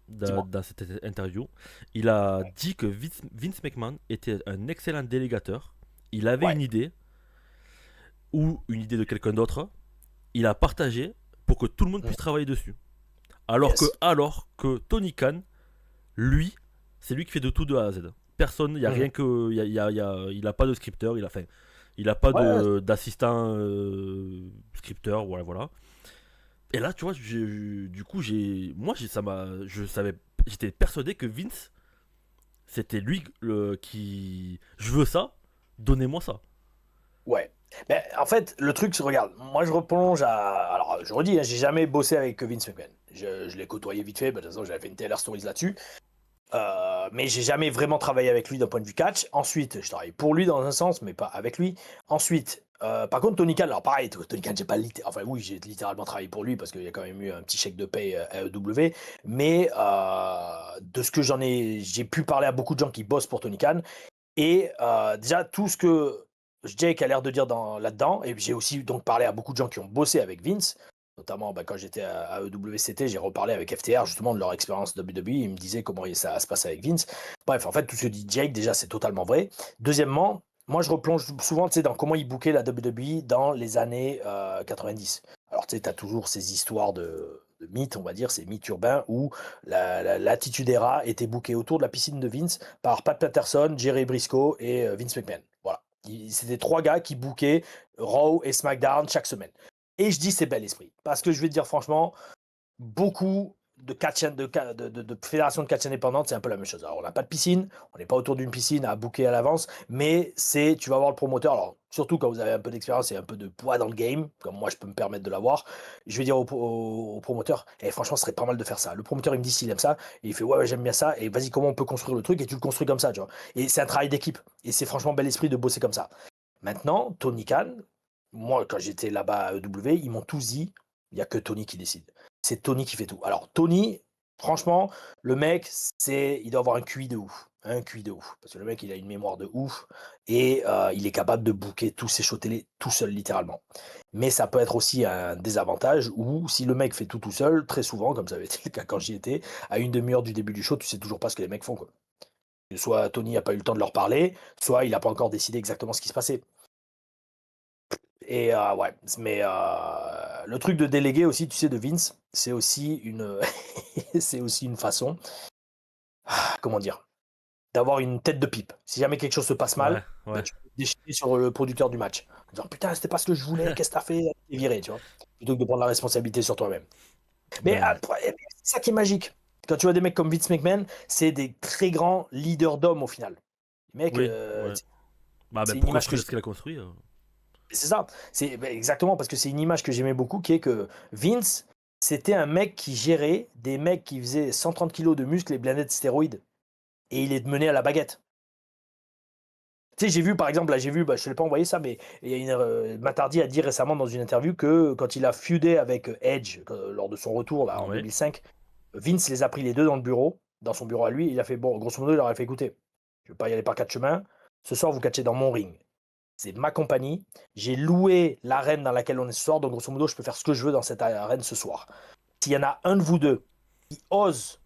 Dis-moi. dans cette interview. Il a Ouais. dit que Vince McMahon était un excellent délégateur. Il avait Ouais. une idée ou une idée de quelqu'un d'autre. Il a partagé pour que tout le monde Mhm. puisse travailler dessus. Yes. Alors que Tony Khan, lui, c'est lui qui fait de tout de A à Z. Personne, il n'y a Mhm. rien que. Il a pas de scripteur, il a pas Ouais. d'assistant scripteur, voilà, voilà. Et là, tu vois, du coup, je savais, j'étais persuadé que Vince, c'était lui qui. Je veux ça, donnez-moi ça. Ouais. Mais en fait, le truc, c'est, regarde, moi je replonge à. Alors, je redis, hein, j'ai jamais bossé avec Vince McMahon. Je l'ai côtoyé vite fait, bah, de toute façon, j'avais fait une Taylor Stories là-dessus. Mais j'ai jamais vraiment travaillé avec lui d'un point de vue catch. Ensuite, je travaille pour lui dans un sens, mais pas avec lui. Ensuite, par contre, Tony Khan, alors pareil, Tony Khan, j'ai pas enfin oui, j'ai littéralement travaillé pour lui parce qu'il y a quand même eu un petit chèque de paye à EW. Mais de ce que j'ai pu parler à beaucoup de gens qui bossent pour Tony Khan. Et déjà, tout ce que Jake a l'air de dire là-dedans, et j'ai aussi donc parlé à beaucoup de gens qui ont bossé avec Vince, notamment quand j'étais à EWCT, j'ai reparlé avec FTR justement de leur expérience WWE, ils me disaient comment ça se passe avec Vince. Bref, en fait, tout ce que dit Jake, déjà, c'est totalement vrai. Deuxièmement, moi, je replonge souvent dans comment il bookait la WWE dans les années 90. Alors, tu sais, tu as toujours ces histoires de mythes, on va dire, ces mythes urbains où l'attitude era était bookée autour de la piscine de Vince par Pat Patterson, Jerry Briscoe et Vince McMahon. Voilà. C'était trois gars qui bookaient Raw et SmackDown chaque semaine. Et je dis c'est bel esprit. Parce que je vais te dire franchement, beaucoup de catch de fédérations de catch indépendantes, c'est un peu la même chose. Alors, on n'a pas de piscine, on n'est pas autour d'une piscine à booker à l'avance, mais tu vas voir le promoteur. Alors, surtout quand vous avez un peu d'expérience et un peu de poids dans le game, comme moi je peux me permettre de l'avoir, je vais dire au promoteur, franchement, ce serait pas mal de faire ça. Le promoteur, il me dit s'il aime ça, et il fait ouais, j'aime bien ça, et vas-y, comment on peut construire le truc, et tu le construis comme ça, tu vois. Et c'est un travail d'équipe, et c'est franchement bel esprit de bosser comme ça. Maintenant, Tony Khan, moi, quand j'étais là-bas à EW, ils m'ont tous dit, il n'y a que Tony qui décide. C'est Tony qui fait tout. Alors, Tony, franchement, le mec, il doit avoir un QI de ouf. Un QI de ouf. Parce que le mec, il a une mémoire de ouf. Et il est capable de booker tous ses shows télé tout seul, littéralement. Mais ça peut être aussi un désavantage où, si le mec fait tout seul, très souvent, comme ça avait été le cas quand j'y étais, à une demi-heure du début du show, tu sais toujours pas ce que les mecs font, quoi. Soit Tony n'a pas eu le temps de leur parler, soit il n'a pas encore décidé exactement ce qui se passait. Et ouais, mais le truc de déléguer aussi, tu sais, de Vince, c'est aussi une, c'est aussi une façon, comment dire, d'avoir une tête de pipe. Si jamais quelque chose se passe mal, Ouais, bah, ouais. tu peux te déchirer sur le producteur du match. En disant putain, c'était pas ce que je voulais, qu'est-ce que t'as fait? T'es viré, tu vois. Plutôt que de prendre la responsabilité sur toi-même. Mais Ben, c'est ça qui est magique. Quand tu vois des mecs comme Vince McMahon, c'est des très grands leaders d'hommes au final. Les mecs, oui, ouais. Bah, ben c'est une pour image que construire ce qu'il a construit. c'est ça. C'est exactement parce que c'est une image que j'aimais beaucoup qui est que Vince, c'était un mec qui gérait des mecs qui faisaient 130 kilos de muscles et blindés de stéroïdes. Et il les menait à la baguette. Tu sais, j'ai vu par exemple, là j'ai vu, je ne te l'ai pas envoyé ça, mais il y a Matt Hardy a dit récemment dans une interview que quand il a feudé avec Edge lors de son retour là, en Ouais. 2005, Vince les a pris les deux dans le bureau, dans son bureau à lui, il a fait, bon, grosso modo, il leur a fait écouter, je ne vais pas y aller par quatre chemins, ce soir vous catchez dans mon ring. C'est ma compagnie. J'ai loué l'arène dans laquelle on est ce soir, donc grosso modo, je peux faire ce que je veux dans cette arène ce soir. S'il y en a un de vous deux qui ose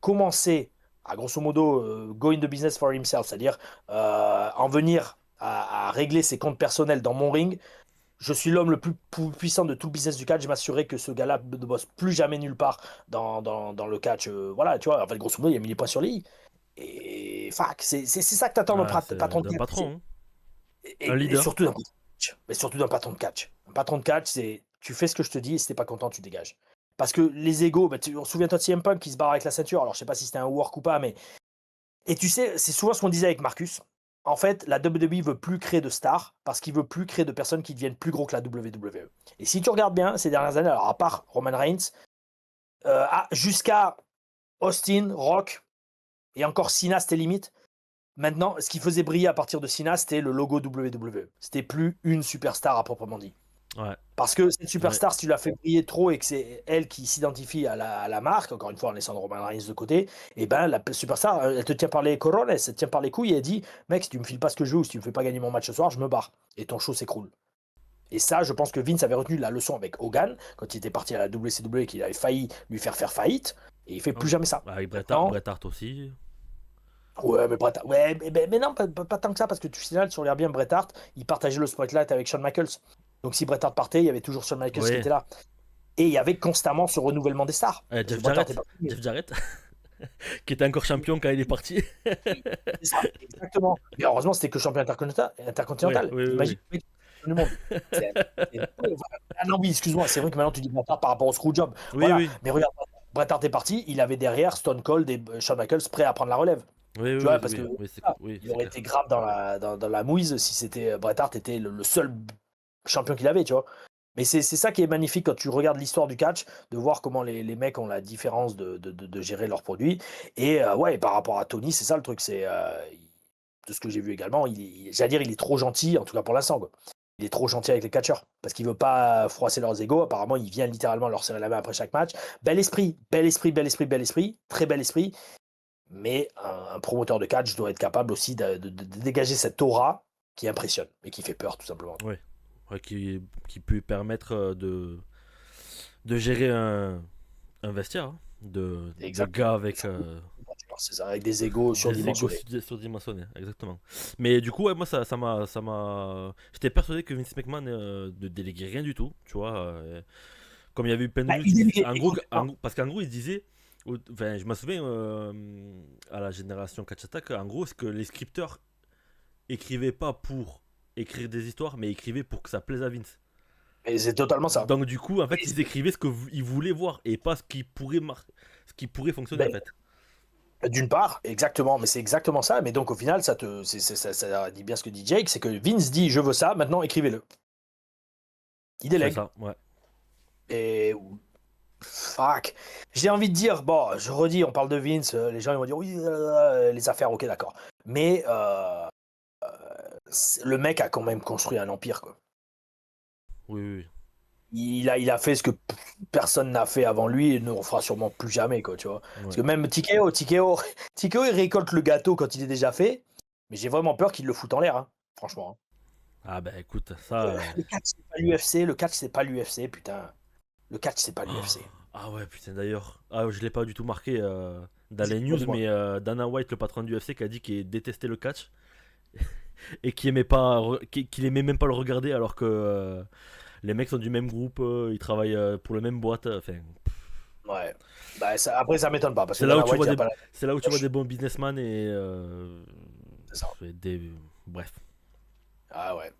commencer à grosso modo go in the business for himself, c'est-à-dire en venir à régler ses comptes personnels dans mon ring, je suis l'homme le plus puissant de tout le business du catch. Je m'assurerai que ce gars-là ne bosse plus jamais nulle part dans le catch. Voilà, tu vois, en fait, grosso modo, il a mis les points sur les i. Et fuck, c'est ça que t'attends d'un Ah, c'est patron de d'un catch. patron, hein. Un Et leader. surtout d'un patron de catch. Mais surtout d'un patron de catch. Un patron de catch, c'est tu fais ce que je te dis et si t'es pas content, tu dégages. Parce que les égos, souviens-toi de CM Punk qui se barre avec la ceinture. Alors je sais pas si c'était un work ou pas, mais. Et tu sais, c'est souvent ce qu'on disait avec Marcus. En fait, la WWE veut plus créer de stars parce qu'il veut plus créer de personnes qui deviennent plus gros que la WWE. Et si tu regardes bien ces dernières années, alors à part Roman Reigns, jusqu'à Austin, Rock, et encore Cena, c'était limite. Maintenant, ce qui faisait briller à partir de Cena, c'était le logo WWE. C'était plus une superstar à proprement dit. Ouais, Parce que cette ouais. superstar, si tu la fais briller trop et que c'est elle qui s'identifie à la marque, encore une fois en laissant Roman Reigns de côté, et ben la superstar, elle te tient par les couronnes, elle te tient par les couilles et elle dit mec, si tu me files pas ce que je veux ou si tu me fais pas gagner mon match ce soir, je me barre. Et ton show s'écroule. Et ça, je pense que Vince avait retenu la leçon avec Hogan quand il était parti à la WCW et qu'il avait failli lui faire faillite. Et il fait plus jamais ça. Avec Maintenant, Bret Hart aussi. ouais, mais Bret Hart, ouais, mais non, pas tant que ça, parce que tu sais, tu regardes bien Bret Hart, il partageait le spotlight avec Shawn Michaels. Donc si Bret Hart partait, il y avait toujours Shawn Michaels qui Oui. était là. Et il y avait constamment ce renouvellement des stars. Parce que Jeff Bret Hart est Jarrett. parti. Jeff Jarrett. Qui était encore champion quand il est parti. C'est ça, exactement. Mais heureusement, c'était que champion Oui, intercontinental. oui, oui, Imagine oui. le mec du monde. C'est- Ah non, oui, excuse-moi, c'est vrai que maintenant tu dis Bret Hart par rapport au Screwjob. Oui, Voilà. oui. Mais regarde, Bret Hart est parti, il avait derrière Stone Cold et Shawn Michaels prêts à prendre la relève. Oui, Tu oui, vois, oui, parce que oui, oui, oui, il c'est aurait clair. été grave dans la mouise si c'était Bret Hart était le seul champion qu'il avait, tu vois. Mais c'est ça qui est magnifique quand tu regardes l'histoire du catch, de voir comment les mecs ont la différence de gérer leurs produits. Et ouais, par rapport à Tony, c'est ça le truc, c'est de ce que j'ai vu également, j'allais dire, il est trop gentil, en tout cas pour l'instant, quoi. Il est trop gentil avec les catcheurs parce qu'il veut pas froisser leurs égos. Apparemment, il vient littéralement leur serrer la main après chaque match. Bel esprit, bel esprit, bel esprit, bel esprit, très bel esprit. Mais un promoteur de catch doit être capable aussi de dégager cette aura qui impressionne et qui fait peur, tout simplement. Oui. Ouais, qui peut permettre de gérer un vestiaire, hein, de gars Exactement. avec C'est ça, avec des égos des égos surdimensionnés. surdimensionnés, exactement. Mais du coup, ouais, moi, j'étais persuadé que Vince McMahon ne déléguait rien du tout, tu vois. Comme il y avait eu plein de Bah, news il qui disaient, déléguait, écoute, non, parce qu'en gros, il disait, enfin, je me souviens à la génération Catch Attack, en gros, c'est que les scripteurs écrivaient pas pour écrire des histoires, mais écrivaient pour que ça plaise à Vince. mais c'est totalement ça. Donc du coup, en fait, Et ils écrivaient ce qu'ils voulaient voir et pas ce qui pourrait fonctionner en ben, fait. d'une part, exactement, mais c'est exactement ça. Mais donc au final, ça dit bien ce que dit Jake, c'est que Vince dit je veux ça, maintenant écrivez-le. Il C'est délègue. ça, ouais. Et fuck. J'ai envie de dire, bon, je redis, on parle de Vince, les gens ils vont dire oui, les affaires, ok, d'accord. Mais le mec a quand même construit un empire, quoi. Oui, oui, oui. Il a fait ce que personne n'a fait avant lui et ne le fera sûrement plus jamais, quoi, tu vois. Parce Ouais. que même TKO, il récolte le gâteau quand il est déjà fait, mais j'ai vraiment peur qu'il le foute en l'air, hein, franchement. Hein. Ah bah écoute, ça. Le catch, c'est pas l'UFC, le catch, c'est pas l'UFC, putain. Le catch, c'est pas Oh, l'UFC. ah ouais, putain, d'ailleurs. Ah, je l'ai pas du tout marqué. dans les news, mais Dana White, le patron du UFC, qui a dit qu'il détestait le catch et qu'il aimait même pas le regarder, alors que les mecs sont du même groupe, ils travaillent pour la même boîte. Enfin, Ouais. Bah, après, ça m'étonne pas. Parce que c'est là où Dana tu White, vois il a des, pas la... c'est là où tu vois des bons businessmen et C'est ça. bref. Ah ouais.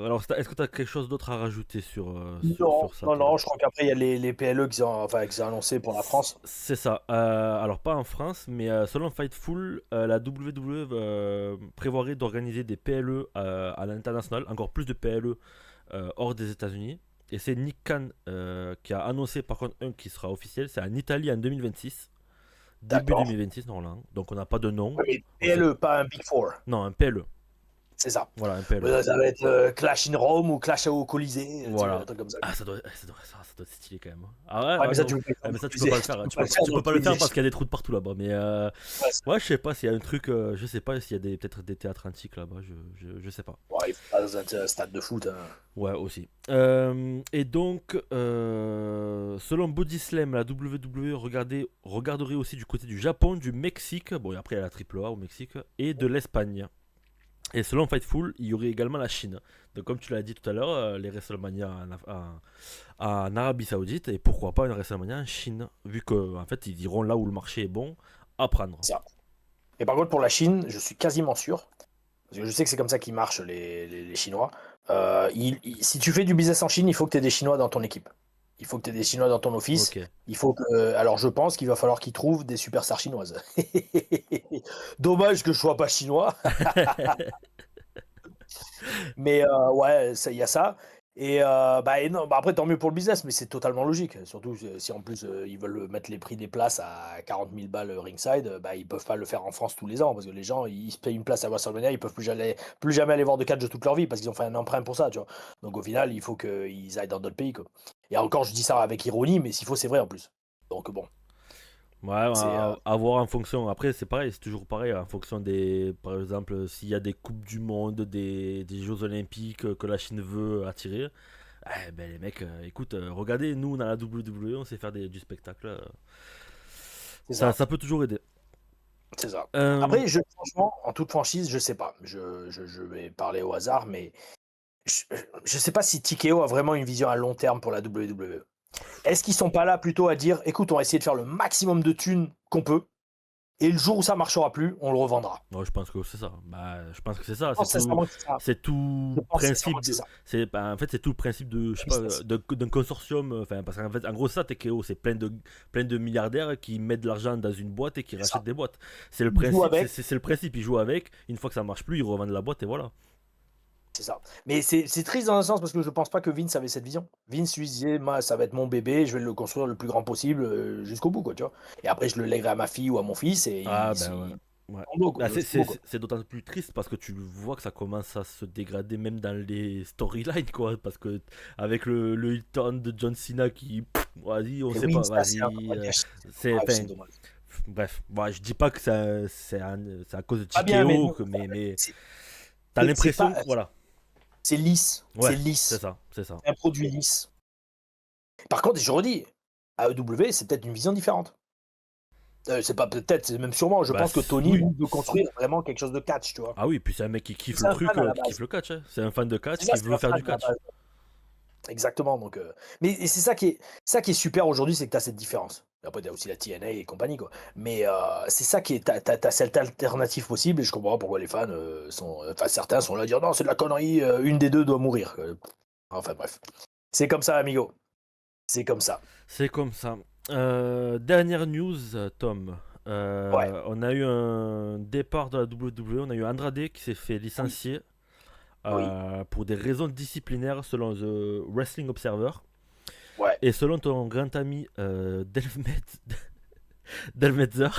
Alors, est-ce que tu as quelque chose d'autre à rajouter Non, sur ça, non, toi? non, je crois qu'après, il y a les PLE qu'ils ont annoncé pour la France. C'est ça. Alors, pas en France, mais selon Fightful, la WWE prévoirait d'organiser des PLE à l'international, encore plus de PLE hors des États-Unis. Et c'est Nick Khan qui a annoncé par contre un qui sera officiel, c'est en Italie en 2026. Début D'accord. 2026, normalement. Donc on n'a pas de nom. Ouais, mais On sait- PLE, pas un Big Four. Non, un PLE. C'est ça. Voilà, un PLE. Ça va être Clash in Rome ou Clash au Colisée. Tu sais, Voilà. un truc comme ça. Ah, ça doit être stylé quand même. Ah ouais, Ouais, mais ça, non. tu peux pas Ah, le mais ça, faire. tu peux pas le faire. Tu peux pas le faire parce qu'il y a des trous de partout là-bas. Mais Ouais, ouais, je sais pas s'il y a un truc. Je sais pas s'il y a peut-être des théâtres antiques là-bas. Je sais pas. ouais, il faut pas dans un stade de foot. Hein. Ouais, aussi. Et donc, selon Bodyslam, la WWE regarderait aussi du côté du Japon, du Mexique. Bon, et après, il y a la AAA au Mexique. Et de l'Espagne. Et selon Fightful, il y aurait également la Chine. Donc, comme tu l'as dit tout à l'heure, les WrestleMania en Arabie Saoudite, et pourquoi pas une WrestleMania en Chine, vu qu'en fait, ils iront là où le marché est bon à prendre. Ça. Et par contre, pour la Chine, je suis quasiment sûr, parce que je sais que c'est comme ça qu'ils marchent, les Chinois. Si tu fais du business en Chine, il faut que tu aies des Chinois dans ton équipe. Il faut que tu aies des Chinois dans ton office. Ok. Il faut que. Alors, je pense qu'il va falloir qu'ils trouvent des superstars chinoises. Dommage que je sois pas chinois. Mais ouais, il y a ça. Et non, après, tant mieux pour le business, mais c'est totalement logique. Surtout si en plus ils veulent mettre les prix des places à 40 000 balles ringside, ils peuvent pas le faire en France tous les ans parce que les gens ils se payent une place à WrestleMania, ils peuvent plus jamais aller voir de catch de toute leur vie parce qu'ils ont fait un emprunt pour ça, tu vois. Donc au final, il faut qu'ils aillent dans d'autres pays, quoi. Et encore, je dis ça avec ironie, mais s'il faut, c'est vrai en plus. Donc bon, Ouais, c'est à voir en fonction. Après, c'est pareil, c'est toujours pareil. En fonction des. Par exemple, s'il y a des Coupes du Monde, des Jeux Olympiques que la Chine veut attirer, ben, les mecs, écoute, regardez, nous, dans la WWE, on sait faire du spectacle. c'est Ça, ça. ça peut toujours aider. C'est ça. Euh, Après, franchement, en toute franchise, je sais pas. Je vais parler au hasard, mais je sais pas si TKO a vraiment une vision à long terme pour la WWE. Est-ce qu'ils sont pas là plutôt à dire, écoute, on va essayer de faire le maximum de thunes qu'on peut, et le jour où ça marchera plus, on le revendra. ouais, je pense que c'est ça. Bah, je pense que c'est ça. Je pense sincèrement que c'est ça. C'est tout Je pense principe sincèrement que c'est ça. en fait, c'est tout le principe de, je sais pas, Business. d'un consortium. Enfin, parce qu'en fait, en gros, ça, TKO, c'est plein de milliardaires qui mettent de l'argent dans une boîte et qui C'est ça. rachètent des boîtes. C'est le Ils jouent principe. avec. C'est le principe. Ils jouent avec. Une fois que ça marche plus, ils revendent la boîte et voilà. C'est ça. Mais c'est triste dans un sens parce que je pense pas que Vince avait cette vision. Vince lui disait, moi, ça va être mon bébé, je vais le construire le plus grand possible jusqu'au bout, quoi, tu vois. Et après, je le lèguerai à ma fille ou à mon fils et Ah ils ben ouais. Ouais. sont beaux, quoi. Bah, Ils sont beaux, quoi. c'est d'autant plus triste parce que tu vois que ça commence à se dégrader même dans les storylines, quoi. Parce que avec le Hilton de John Cena qui, vas-y, on Et sait oui, pas, ça, c'est un vas-y. témoignage. C'est, Ouais, enfin, c'est dommage. bref, bon, je dis pas que c'est à cause de Pas bien, mais TKO, non, mais c'est t'as c'est l'impression pas, que, voilà. c'est lisse. Ouais, C'est c'est lisse. ça, c'est ça. C'est un produit lisse. Par contre, je redis, AEW, c'est peut-être une vision différente. C'est pas peut-être, c'est même sûrement. Je Bah, pense que Tony oui. lui, veut construire vraiment quelque chose de catch, tu vois. Ah oui, puis c'est un mec qui kiffe C'est le un truc, fan à la qui base. kiffe le catch, hein. C'est un fan de catch C'est ça, qui c'est veut un faire fan du à la catch. base. Exactement. Donc, mais et c'est ça qui est super aujourd'hui, c'est que tu as cette différence. Après, tu as aussi la TNA et compagnie, quoi. Mais c'est ça qui est. T'as cette alternative possible et je comprends pas pourquoi les fans sont. Enfin, certains sont là à dire non, c'est de la connerie, une des deux doit mourir. Enfin, bref. C'est comme ça, amigo. C'est comme ça. C'est comme ça. Dernière news, Tom. Ouais. On a eu un départ de la WWE. On a eu Andrade qui s'est fait licencier Oui. pour des raisons disciplinaires selon The Wrestling Observer. Ouais. Et selon ton grand ami Delmetzer.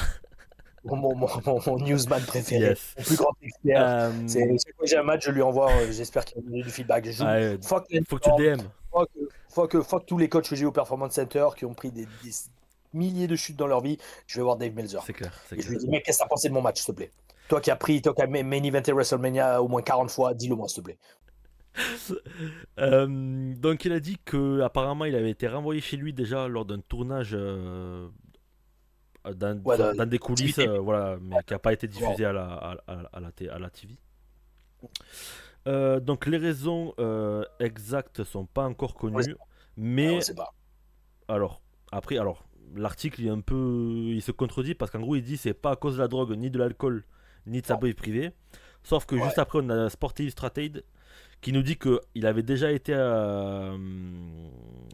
Mon newsman préféré. Yes. Mon plus grand expert. Euh, Chaque fois que j'ai un match, je lui envoie. J'espère qu'il va me donner du feedback. Fuck faut que tu DM. fuck tous les coachs que j'ai au Performance Center qui ont pris des milliers de chutes dans leur vie. Je vais voir Dave Meltzer. C'est clair. Et je lui dis, mec, qu'est-ce que t'as pensé de mon match, s'il te plaît? Toi qui as main eventé WrestleMania au moins 40 fois, dis-le moi, s'il te plaît. Donc il a dit que apparemment il avait été renvoyé chez lui déjà lors d'un tournage Ouais, dans des coulisses, d'activité. voilà, mais qui n'a pas été Wow. diffusé à la TV. Donc les raisons exactes sont pas encore On les connues, on mais sait pas. alors après alors l'article il est un peu il se contredit parce qu'en gros il dit c'est pas à cause de la drogue ni de l'alcool ni de sa Non. vie privée, sauf que Ouais. juste après on a Sport Illustrated qui nous dit que il avait déjà été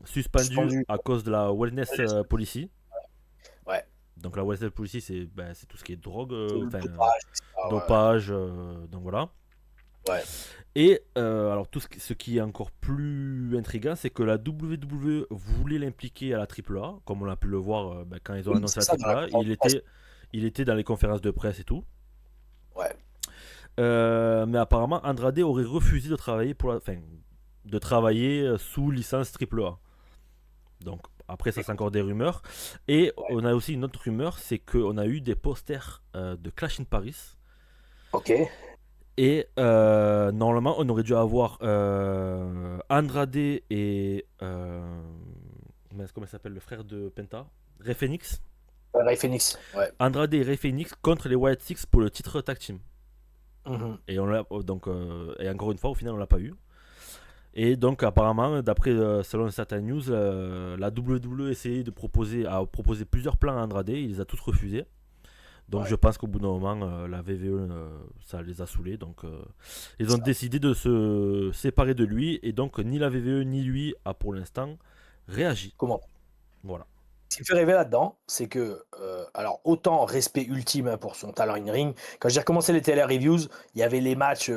suspendu Suspendu. à cause de la wellness policy. Ouais. Donc la wellness policy c'est tout ce qui est drogue, C'est le enfin dopage, etc. Ouais, ouais. dopage, donc voilà. Ouais. Et alors ce qui est encore plus intriguant, c'est que la WWE voulait l'impliquer à la AAA, comme on a pu le voir quand ils ont Oui, annoncé c'est la ça dans la AAA, conférence de presse. il était dans les conférences de presse et tout. Ouais. Mais apparemment, Andrade aurait refusé de travailler de travailler sous licence AAA. Donc après, ça c'est Écoute. encore des rumeurs. Et Ouais. on a aussi une autre rumeur, c'est qu'on a eu des posters de Clash in Paris. Ok. Et normalement, on aurait dû avoir Andrade et. Comment il s'appelle le frère de Penta? Rey Fenix. Ray Phoenix. Ouais. Andrade et Rey Fenix contre les Wyatt Six pour le titre tag team. Mhm. Et, et encore une fois, au final, on l'a pas eu. Et donc, apparemment, d'après selon certaines news, la WWE essayait a proposé plusieurs plans à Andrade, il les a tous refusés. Donc je Ouais. pense qu'au bout d'un moment, la VVE, ça les a saoulés. Donc ils ont Ça. décidé de se séparer de lui. Et donc ni la VVE ni lui a pour l'instant réagi. Comment? Voilà. Ce qui me fait rêver là-dedans, c'est que, alors autant respect ultime, hein, pour son talent in-ring. Quand j'ai recommencé les télé reviews, il y avait les matchs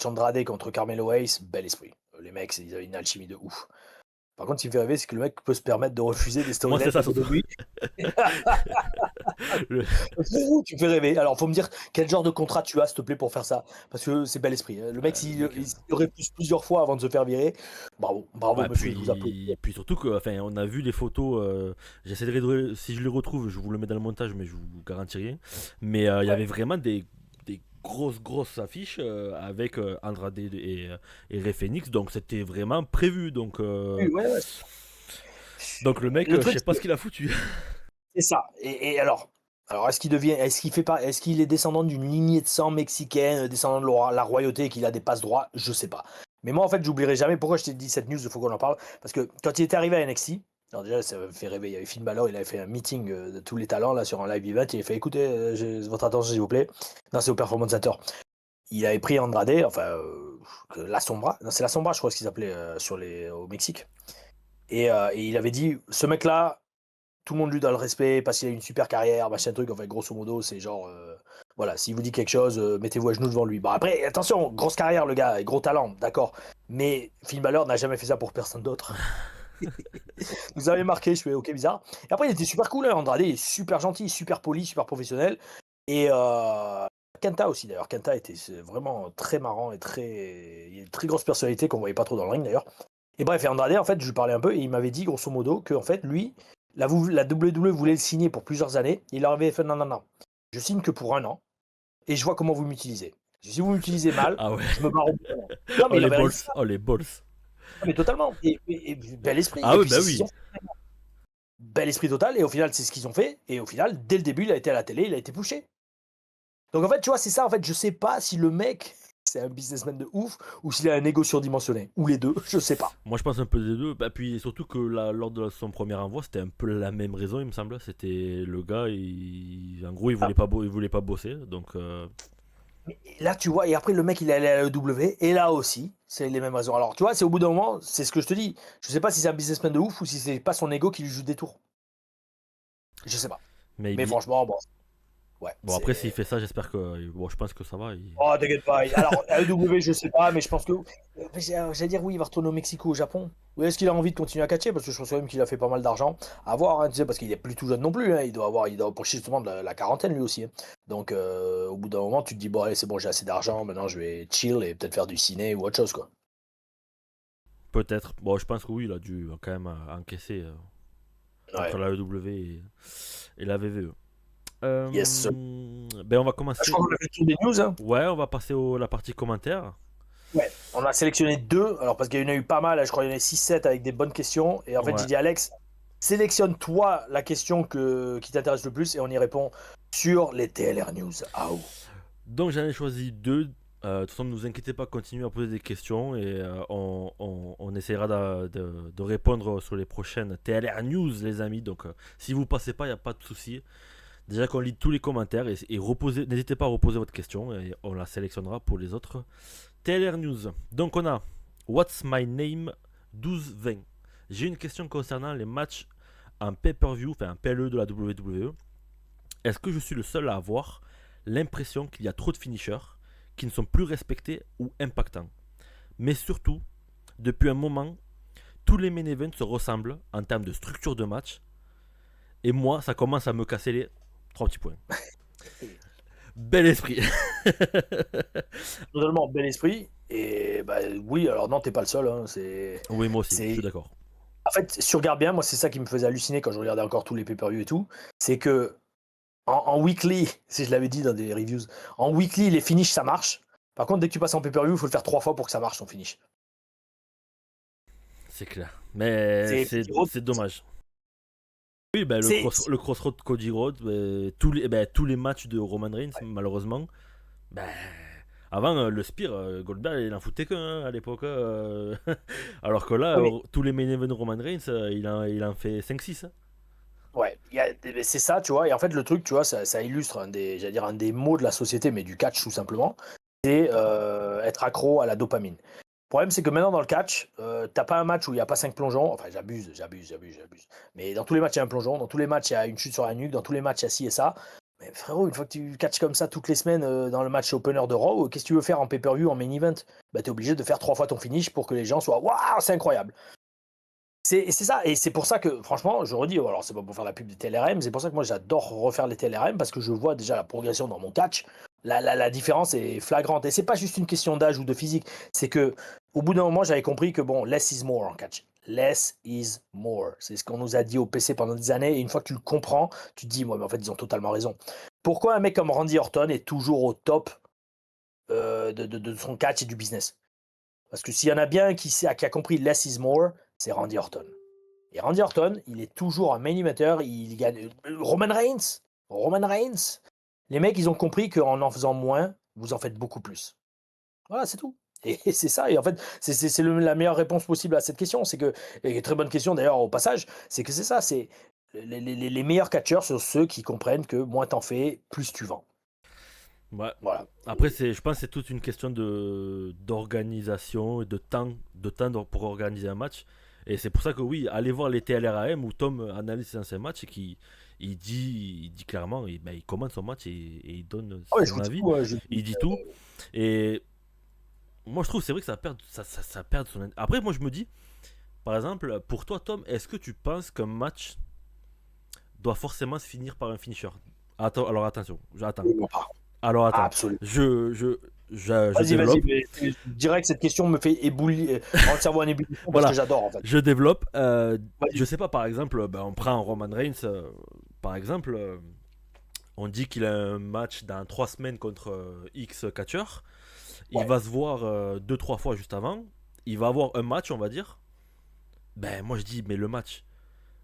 Andrade contre Carmelo Hayes, bel esprit. Les mecs, ils avaient une alchimie de ouf. Par contre, ce qui me fait rêver, c'est que le mec peut se permettre de refuser des Moi, c'est storylines ça qu'on veut surtout. de lui. Le- Tu me fais rêver. Alors, faut me dire quel genre de contrat tu as, s'il te plaît, pour faire ça. Parce que c'est bel esprit, hein. Le mec, le s'il mec, il refuse plusieurs fois avant de se faire virer, bravo, bravo ouais, monsieur, je vous applaudis. puis surtout que, enfin, on a vu les photos. J'essaierai si je les retrouve, je vous le mets dans le montage, mais je vous garantis rien. Mais il y Ouais. avait vraiment des grosses affiches avec Andrade et Rey Fenix. Donc c'était vraiment prévu. Oui, ouais, ouais. Donc le mec, Le je truc, sais pas ce qu'il a foutu. c'est ça. Et alors est-ce qu'il est descendant d'une lignée de sang mexicaine, descendant de la royauté et qu'il a des passe-droits? Je sais pas. Mais moi, en fait, j'oublierai jamais pourquoi je t'ai dit cette news, il faut qu'on en parle. Parce que quand il était arrivé à NXT, alors déjà, ça me fait rêver. Il y avait Finn Balor, il avait fait un meeting de tous les talents là sur un live event. Il a fait écoutez, votre attention, s'il vous plaît. Non, c'est au Performance Center. Il avait pris Andrade, enfin, la Sombra. Non, c'est la Sombra, je crois, ce qu'ils appelaient au Mexique. Et il avait dit ce mec-là, tout le monde lui donne le respect parce qu'il a une super carrière, machin truc. Enfin, grosso modo, c'est genre, voilà, s'il vous dit quelque chose, mettez-vous à genoux devant lui. Bon, après, attention, grosse carrière, le gars, gros talent, d'accord. Mais Finn Balor n'a jamais fait ça pour personne d'autre. Vous avez marqué, je fais ok, bizarre. Et après, il était super cool, hein, Andrade, il est super gentil, super poli, super professionnel. Et Kenta aussi, d'ailleurs. Kenta était vraiment très marrant et il a une très grosse personnalité qu'on voyait pas trop dans le ring, d'ailleurs. Et bref, et Andrade, en fait, je lui parlais un peu et il m'avait dit, grosso modo, que en fait, lui, la WWE voulait le signer pour plusieurs années. Et il leur avait fait non, non, non. Je signe que pour un an et je vois comment vous m'utilisez. Si vous m'utilisez mal, Ah ouais. je me barre au bout d'un an. Non, Oh mais il les avait balls. réussi ça. Oh les balls. Mais totalement. Et bel esprit. Ah Et oui, puis, bah c'est ce qu'ils oui. ont fait. Bel esprit total. Et au final, c'est ce qu'ils ont fait. Et au final, dès le début, il a été à la télé, il a été pushé. Donc en fait, tu vois, c'est ça. En fait, je sais pas si le mec, c'est un businessman de ouf ou s'il a un ego surdimensionné. Ou les deux, je sais pas. Moi je pense un peu des deux. Bah, puis surtout que lors de son premier envoi, c'était un peu la même raison, il me semble. C'était le gars, en gros, Ah, il voulait pas bosser. Donc et là, tu vois, et après, le mec, il est allé à la W, et là aussi, c'est les mêmes raisons. Alors, tu vois, c'est au bout d'un moment, c'est ce que je te dis. Je sais pas si c'est un businessman de ouf ou si c'est pas son ego qui lui joue des tours. Je sais pas. Mais maybe. franchement, bon, ouais, Bon après s'il c'est. fait ça, j'espère que bon, je pense que ça va. Oh, t'inquiète pas. Alors, à EW, je sais pas, mais je pense que. J'allais dire, oui, il va retourner au Mexique ou au Japon. Ou est-ce qu'il a envie de continuer à catcher? Parce que je pense quand même qu'il a fait pas mal d'argent. À voir, hein, tu sais, parce qu'il est plus tout jeune non plus, hein. Il doit approcher justement de la quarantaine lui aussi, hein. Donc, au bout d'un moment, tu te dis, bon, allez, c'est bon, j'ai assez d'argent. Maintenant, je vais chill et peut-être faire du ciné ou autre chose, quoi. Peut-être. Bon, je pense que oui, il a dû quand même encaisser Ouais. entre la EW et la VVE. Yes. Ben on va Je commencer. crois qu'on a fait le tour des news, hein. Ouais, on va passer à la partie commentaires. Ouais, on a sélectionné 2, alors parce qu'il y en a eu pas mal, je crois qu'il y en a 6-7 avec des bonnes questions. Et en fait, Ouais. j'ai dit, Alex, sélectionne-toi la question qui t'intéresse le plus et on y répond sur les TLR News. Ah, oh. Donc j'en ai choisi 2. De toute façon, ne vous inquiétez pas, continuez à poser des questions et on essaiera de répondre sur les prochaines TLR News, les amis. Donc si vous passez pas, il n'y a pas de souci. Déjà qu'on lit tous les commentaires et n'hésitez pas à reposer votre question et on la sélectionnera pour les autres TLR News. Donc on a What's My Name 12-20. J'ai une question concernant les matchs en pay-per-view, enfin en PLE de la WWE. Est-ce que je suis le seul à avoir l'impression qu'il y a trop de finishers qui ne sont plus respectés ou impactants? Mais surtout, depuis un moment, tous les main events se ressemblent en termes de structure de match. Et moi, ça commence à me casser les 3 petits points. Bel esprit. Totalement bel esprit. Et bah oui, alors non, t'es pas le seul. Hein, Oui, moi aussi, je c'est... suis d'accord. En fait, si tu regardes bien, moi, c'est ça qui me faisait halluciner quand je regardais encore tous les pay-per-view et tout. C'est que en weekly, si je l'avais dit dans des reviews, en weekly, les finishes, ça marche. Par contre, dès que tu passes en pay-per-view, il faut le faire 3 fois pour que ça marche, ton finish. C'est clair. Mais C'est c'est dommage. Oui, ben, c'est- le Crossroad Cody Rhodes, tous les matchs de Roman Reigns, malheureusement, ben, avant le Spear, Goldberg, il en foutait qu'un à l'époque. Alors que là, ouais, mais- tous les main events Roman Reigns, il en fait 5-6. ouais, c'est ça, tu vois. Et en fait, le truc, tu vois, ça illustre j'allais dire un des mots de la société, mais du catch tout simplement. C'est être accro à la dopamine. Le problème, c'est que maintenant dans le catch, t'as pas un match où il n'y a pas 5 plongeons. Enfin, j'abuse. Mais dans tous les matchs, il y a un plongeon. Dans tous les matchs, il y a une chute sur la nuque. Dans tous les matchs, il y a ci et ça. Mais frérot, une fois que tu catches comme ça toutes les semaines dans le match opener de Raw, qu'est-ce que tu veux faire en pay-per-view, en main event? Bah, t'es obligé de faire 3 fois ton finish pour que les gens soient waouh, c'est incroyable. C'est ça, et c'est pour ça que, franchement, je redis, alors c'est pas pour faire la pub des TLRM, c'est pour ça que moi j'adore refaire les TLRM parce que je vois déjà la progression dans mon catch. La différence est flagrante. Et c'est pas juste une question d'âge ou de physique, c'est que au bout d'un moment, j'avais compris que bon, less is more en catch. Less is more. C'est ce qu'on nous a dit au PC pendant des années, et une fois que tu le comprends, tu te dis, moi, mais en fait, ils ont totalement raison. Pourquoi un mec comme Randy Orton est toujours au top de son catch et du business? Parce que s'il y en a bien qui a compris less is more, c'est Randy Orton. Et Randy Orton, il est toujours un main eventer, il gagne. Roman Reigns. Les mecs, ils ont compris qu'en faisant moins, vous en faites beaucoup plus. Voilà, c'est tout. Et c'est ça. Et en fait, c'est la meilleure réponse possible à cette question. C'est que, et très bonne question d'ailleurs au passage, c'est que c'est ça. C'est les meilleurs catcheurs sont ceux qui comprennent que moins t'en fais, plus tu vends. Ouais. Voilà. Après, je pense que c'est toute une question d'organisation et pour organiser un match. Et c'est pour ça que oui, allez voir les TLRAM où Tom analyse ses anciens matchs et il dit clairement, il commente son match et il donne Ah ouais, je son vous dis avis. tout. Ouais, Il dit tout. Et moi, je trouve c'est vrai que ça perd son. Après, moi, je me dis, par exemple, pour toi, Tom, est-ce que tu penses qu'un match doit forcément se finir par un finisher? Attends, alors attention, j'attends. Alors Ah, attends, absolument. je Vas-y, vas-y. développe. Je dirais que cette question me fait éboulir, rendre le cerveau en ébullition parce que Voilà, j'adore en fait. je développe. Je Vas-y. sais pas, par exemple, on prend Roman Reigns, par exemple, on dit qu'il a un match dans 3 semaines contre X catcher. Il Ouais. va se voir 2-3 fois juste avant. Il va avoir un match, on va dire. Ben, moi je dis, mais le match,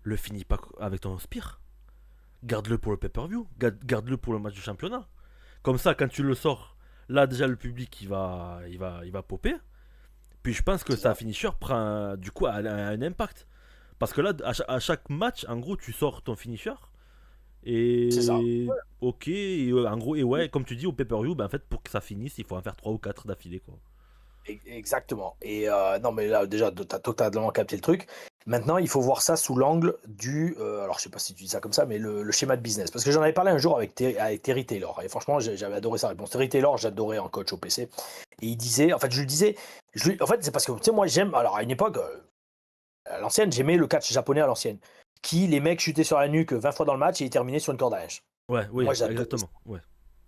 le finis pas avec ton Spear. Garde-le pour le pay-per-view. Garde-le pour le match du championnat. Comme ça, quand tu le sors, là déjà le public il va popper. Puis je pense que C'est sa ça. finisher prend du coup un impact. Parce que là, à chaque match, en gros, tu sors ton finisher. C'est ça. Et ok, et, en gros, et ouais, comme tu dis au pay-per-view, ben, en fait, pour que ça finisse, il faut en faire 3 ou 4 d'affilée, quoi. Exactement. Et non, mais là, déjà, tu as totalement capté le truc. Maintenant, il faut voir ça sous l'angle du. Alors, je sais pas si tu dis ça comme ça, mais le schéma de business. Parce que j'en avais parlé un jour avec Terry Taylor. Et franchement, j'avais adoré sa réponse. Terry Taylor, j'adorais en coach au PC. Et il disait. En fait, je lui disais. En fait, c'est parce que, tu sais, moi, j'aime. Alors, à une époque, à l'ancienne, j'aimais le catch japonais à l'ancienne. Qui, les mecs chutaient sur la nuque 20 fois dans le match et ils terminaient sur une corde à linge. Ouais, Moi, oui, j'adorais ça. exactement. Ouais.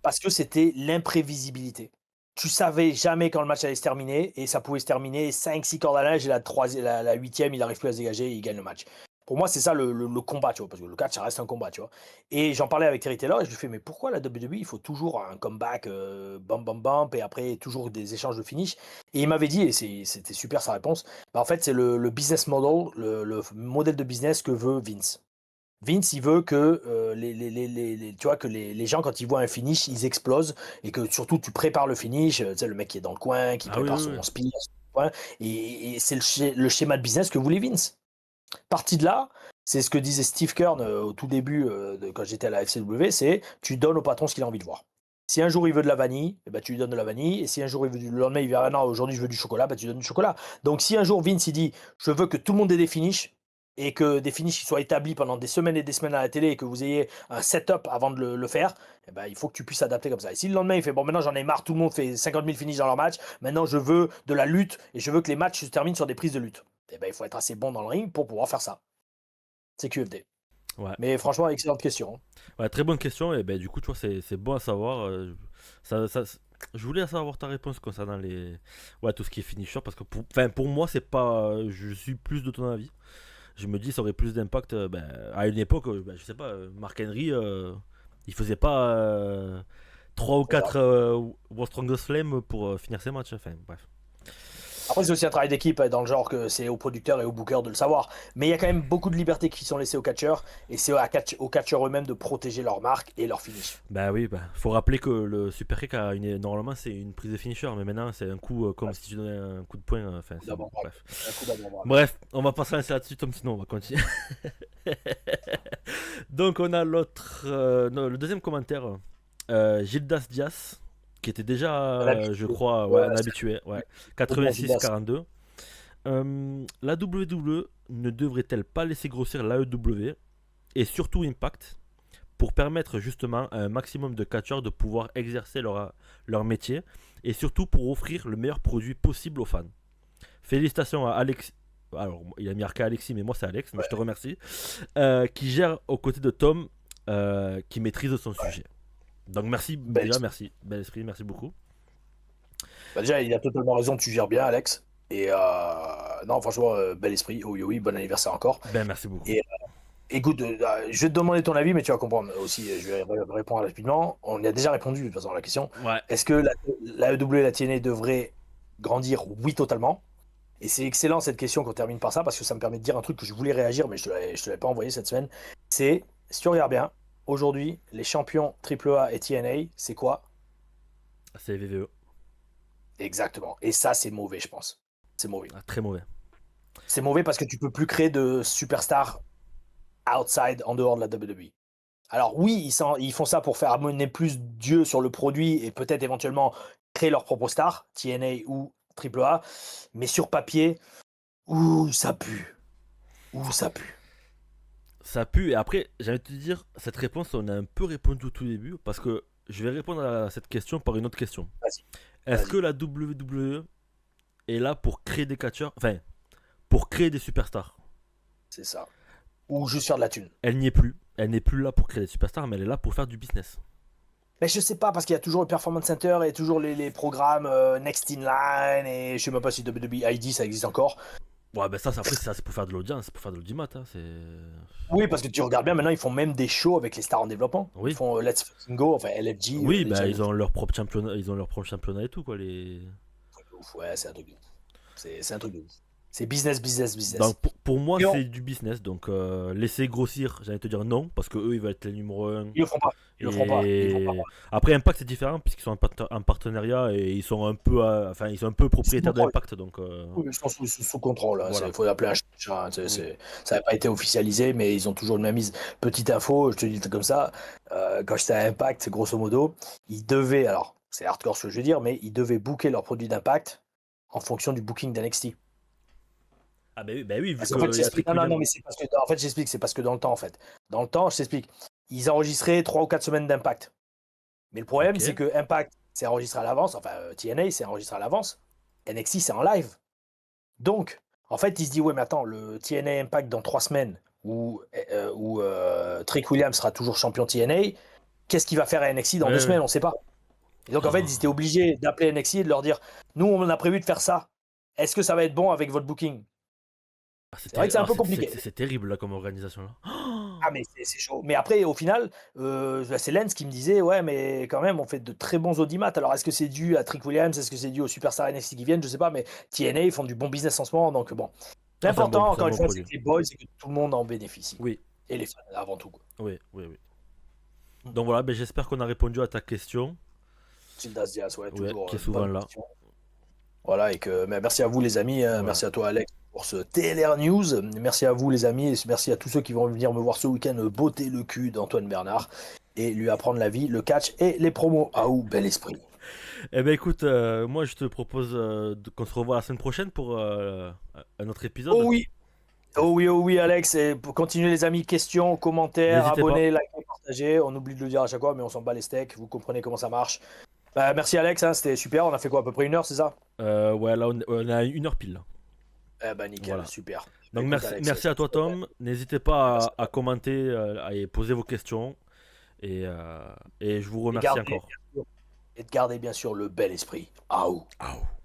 Parce que c'était l'imprévisibilité. Tu savais jamais quand le match allait se terminer et ça pouvait se terminer 5-6 cordes à linge et la 8e, il n'arrive plus à se dégager et il gagne le match. Pour moi, c'est ça le combat, tu vois, parce que le catch, ça reste un combat, tu vois. Et j'en parlais avec Terry Taylor et je lui fais, mais pourquoi la WWE, il faut toujours un comeback, bam bam bam, et après toujours des échanges de finish. Et il m'avait dit, et c'était super sa réponse, bah, en fait, c'est le business model, le modèle de business que veut Vince. Vince, il veut que tu vois, que les gens, quand ils voient un finish, ils explosent et que surtout tu prépares le finish. Tu sais, le mec qui est dans le coin, qui Ah oui, prépare oui, oui. son spear, son coin, et c'est le schéma de business que voulait Vince. Parti de là, c'est ce que disait Steve Kern au tout début, quand j'étais à la FCW, c'est tu donnes au patron ce qu'il a envie de voir. Si un jour il veut de la vanille, eh ben, tu lui donnes de la vanille. Et si un jour il veut le lendemain, il dit ah non, aujourd'hui je veux du chocolat, ben, tu lui donnes du chocolat. Donc si un jour Vince il dit je veux que tout le monde ait des finishes et que des finishes qui soient établis pendant des semaines et des semaines à la télé et que vous ayez un setup avant de le faire, eh ben, il faut que tu puisses adapter comme ça. Et si le lendemain il fait bon, maintenant j'en ai marre, tout le monde fait 50 000 finishes dans leur match, maintenant je veux de la lutte et je veux que les matchs se terminent sur des prises de lutte. Eh ben, il faut être assez bon dans le ring pour pouvoir faire ça. C'est QFD. Ouais. Mais franchement, excellente question. Ouais, très bonne question. Et ben, du coup, tu vois, c'est bon à savoir. Je voulais savoir ta réponse concernant tout ce qui est finisher. Parce que pour moi, c'est pas. Je suis plus de ton avis. Je me dis, ça aurait plus d'impact. À une époque, je sais pas, Mark Henry, il faisait pas 3 ou 4 World Strongest Flame pour finir ses matchs. Enfin, bref. Après, c'est aussi un travail d'équipe dans le genre que c'est aux producteurs et aux bookers de le savoir. Mais il y a quand même beaucoup de libertés qui sont laissées aux catcheurs et c'est aux catcheurs eux-mêmes de protéger leur marque et leur finish. Bah oui, faut rappeler que le Super Kick normalement c'est une prise de finisher, mais maintenant c'est un coup comme si tu donnais un coup de poing. Enfin, bref, on va pas se lancer là-dessus, Tom, sinon on va continuer. Donc on a le deuxième commentaire, Gildas Diaz, qui était déjà, je crois, un habitué, 86-42. La WWE ne devrait-elle pas laisser grossir l'AEW et surtout Impact pour permettre justement à un maximum de catcheurs de pouvoir exercer leur métier et surtout pour offrir le meilleur produit possible aux fans. Félicitations à Alex. Alors, il a mis marqué Alexis, mais moi c'est Alex, mais je te remercie. Qui gère aux côtés de Tom, qui maîtrise son sujet. Donc merci, merci. Bel esprit, merci beaucoup. Bah déjà, il a totalement raison, tu gères bien, Alex. Et non, franchement, bel esprit. Oui, bon anniversaire encore. Merci beaucoup. Et écoute, je vais te demander ton avis, mais tu vas comprendre aussi. Je vais répondre rapidement. On y a déjà répondu de toute façon à la question. Ouais. Est-ce que la AEW et la TNA devraient grandir? Oui, totalement. Et c'est excellent cette question qu'on termine par ça parce que ça me permet de dire un truc que je voulais réagir, mais je te l'avais pas envoyé cette semaine. C'est, si tu regardes bien, aujourd'hui, les champions AAA et TNA, c'est quoi? C'est VVE. Exactement. Et ça, c'est mauvais, je pense. C'est mauvais. Très mauvais. C'est mauvais parce que tu peux plus créer de superstars outside, en dehors de la WWE. Alors oui, ils font ça pour faire amener plus d'yeux sur le produit et peut-être éventuellement créer leur propre star, TNA ou AAA, mais sur papier, ça pue. Ça pue. Ça pue, et après, j'allais te dire, cette réponse, on a un peu répondu au tout début, parce que je vais répondre à cette question par une autre question. Est-ce que la WWE est là pour créer des catcheurs, enfin, pour créer des superstars? C'est ça. Ou juste faire de la thune. Elle n'y est plus. Elle n'est plus là pour créer des superstars, mais elle est là pour faire du business. Mais je sais pas, parce qu'il y a toujours le Performance Center et toujours les programmes Next in Line, et je sais même pas si WWE ID ça existe encore. Ouais, ben ça, après, c'est pour faire de l'audience, c'est pour faire de l'audimat. Hein, oui, parce que tu regardes bien, maintenant, ils font même des shows avec les stars en développement. Oui. Ils font Let's Fucking Go, enfin LFG. Oui, ils ont leur propre championnat et tout, quoi. Ouais, c'est un truc de ouf. C'est un truc de ouf. C'est business. Donc, pour moi, c'est du business. Donc, laisser grossir, j'allais te dire non, parce que eux, ils veulent être les numéro 1. Ils le font pas. Ils le feront pas. Après, Impact, c'est différent, puisqu'ils sont en partenariat et ils sont un peu propriétaires de l'Impact. Donc, oui, ils sont sous contrôle. Il voilà. faut appeler un chat. Ça n'a pas été officialisé, mais ils ont toujours une mise. Petite info, je te dis comme ça. Quand j'étais à Impact, grosso modo, ils devaient, alors c'est hardcore ce que je veux dire, mais ils devaient booker leurs produits d'Impact en fonction du booking d'NXT. Ah oui, vu que j'explique. Non, mais c'est parce que en fait j'explique, c'est parce que dans le temps Dans le temps, je t'explique. Ils enregistraient 3 ou 4 semaines d'Impact. Mais le problème, c'est que Impact, c'est enregistré à l'avance, enfin TNA, c'est enregistré à l'avance. NXT, c'est en live. Donc, en fait, il se dit, ouais, mais attends, le TNA Impact dans 3 semaines, où Trick Williams sera toujours champion TNA, qu'est-ce qu'il va faire à NXT dans 2 semaines, on ne sait pas. Et donc, en fait, ils étaient obligés d'appeler NXT et de leur dire, nous, on a prévu de faire ça. Est-ce que ça va être bon avec votre booking? Ah, C'est vrai que c'est un peu c'est compliqué. c'est terrible là comme organisation là. Ah mais c'est chaud. Mais après au final, bah, c'est Lens qui me disait: «Ouais mais quand même on fait de très bons audimat». Alors est-ce que c'est dû à Trick Williams? Est-ce que c'est dû aux superstars NXT qui viennent? Je sais pas, mais TNA ils font du bon business en ce moment donc bon. Ah, L'important c'est un encore une bon fois, c'est que produit. les boys et que tout le monde en bénéficie quoi. Oui, Et les fans avant tout quoi. oui, oui, oui. Mmh. Donc voilà, ben, j'espère qu'on a répondu à ta question. Gildas Diaz, ouais, Ouais, toujours, qui est souvent bonne là. question. Voilà et que mais merci à vous les amis, Voilà. merci à toi Alex pour ce TLR News. Merci à vous les amis et merci à tous ceux qui vont venir me voir ce week-end, botter le cul d'Antoine Bernard et lui apprendre la vie, le catch et les promos. Ah ou bel esprit. Eh ben écoute, moi je te propose qu'on se revoit la semaine prochaine pour un autre Oh épisode. oui! Oh oui Alex et pour continuer les amis, questions, commentaires, N'hésitez pas. abonnez, likez, partagez. On oublie de le dire à chaque fois mais on s'en bat les steaks, vous comprenez comment ça marche. Bah, merci Alex, hein, c'était super, on a fait quoi? À peu près 1 heure, c'est ça? Ouais, là on a 1 heure pile là. Eh bah nickel, Voilà. super. Bah, Donc écoute merci, Alex, merci à toi Tom. N'hésitez merci pas à à toi. commenter et poser vos questions. Et je vous Et remercie gardez encore. bien sûr et de garder bien sûr le bel esprit. Ah ou. Au.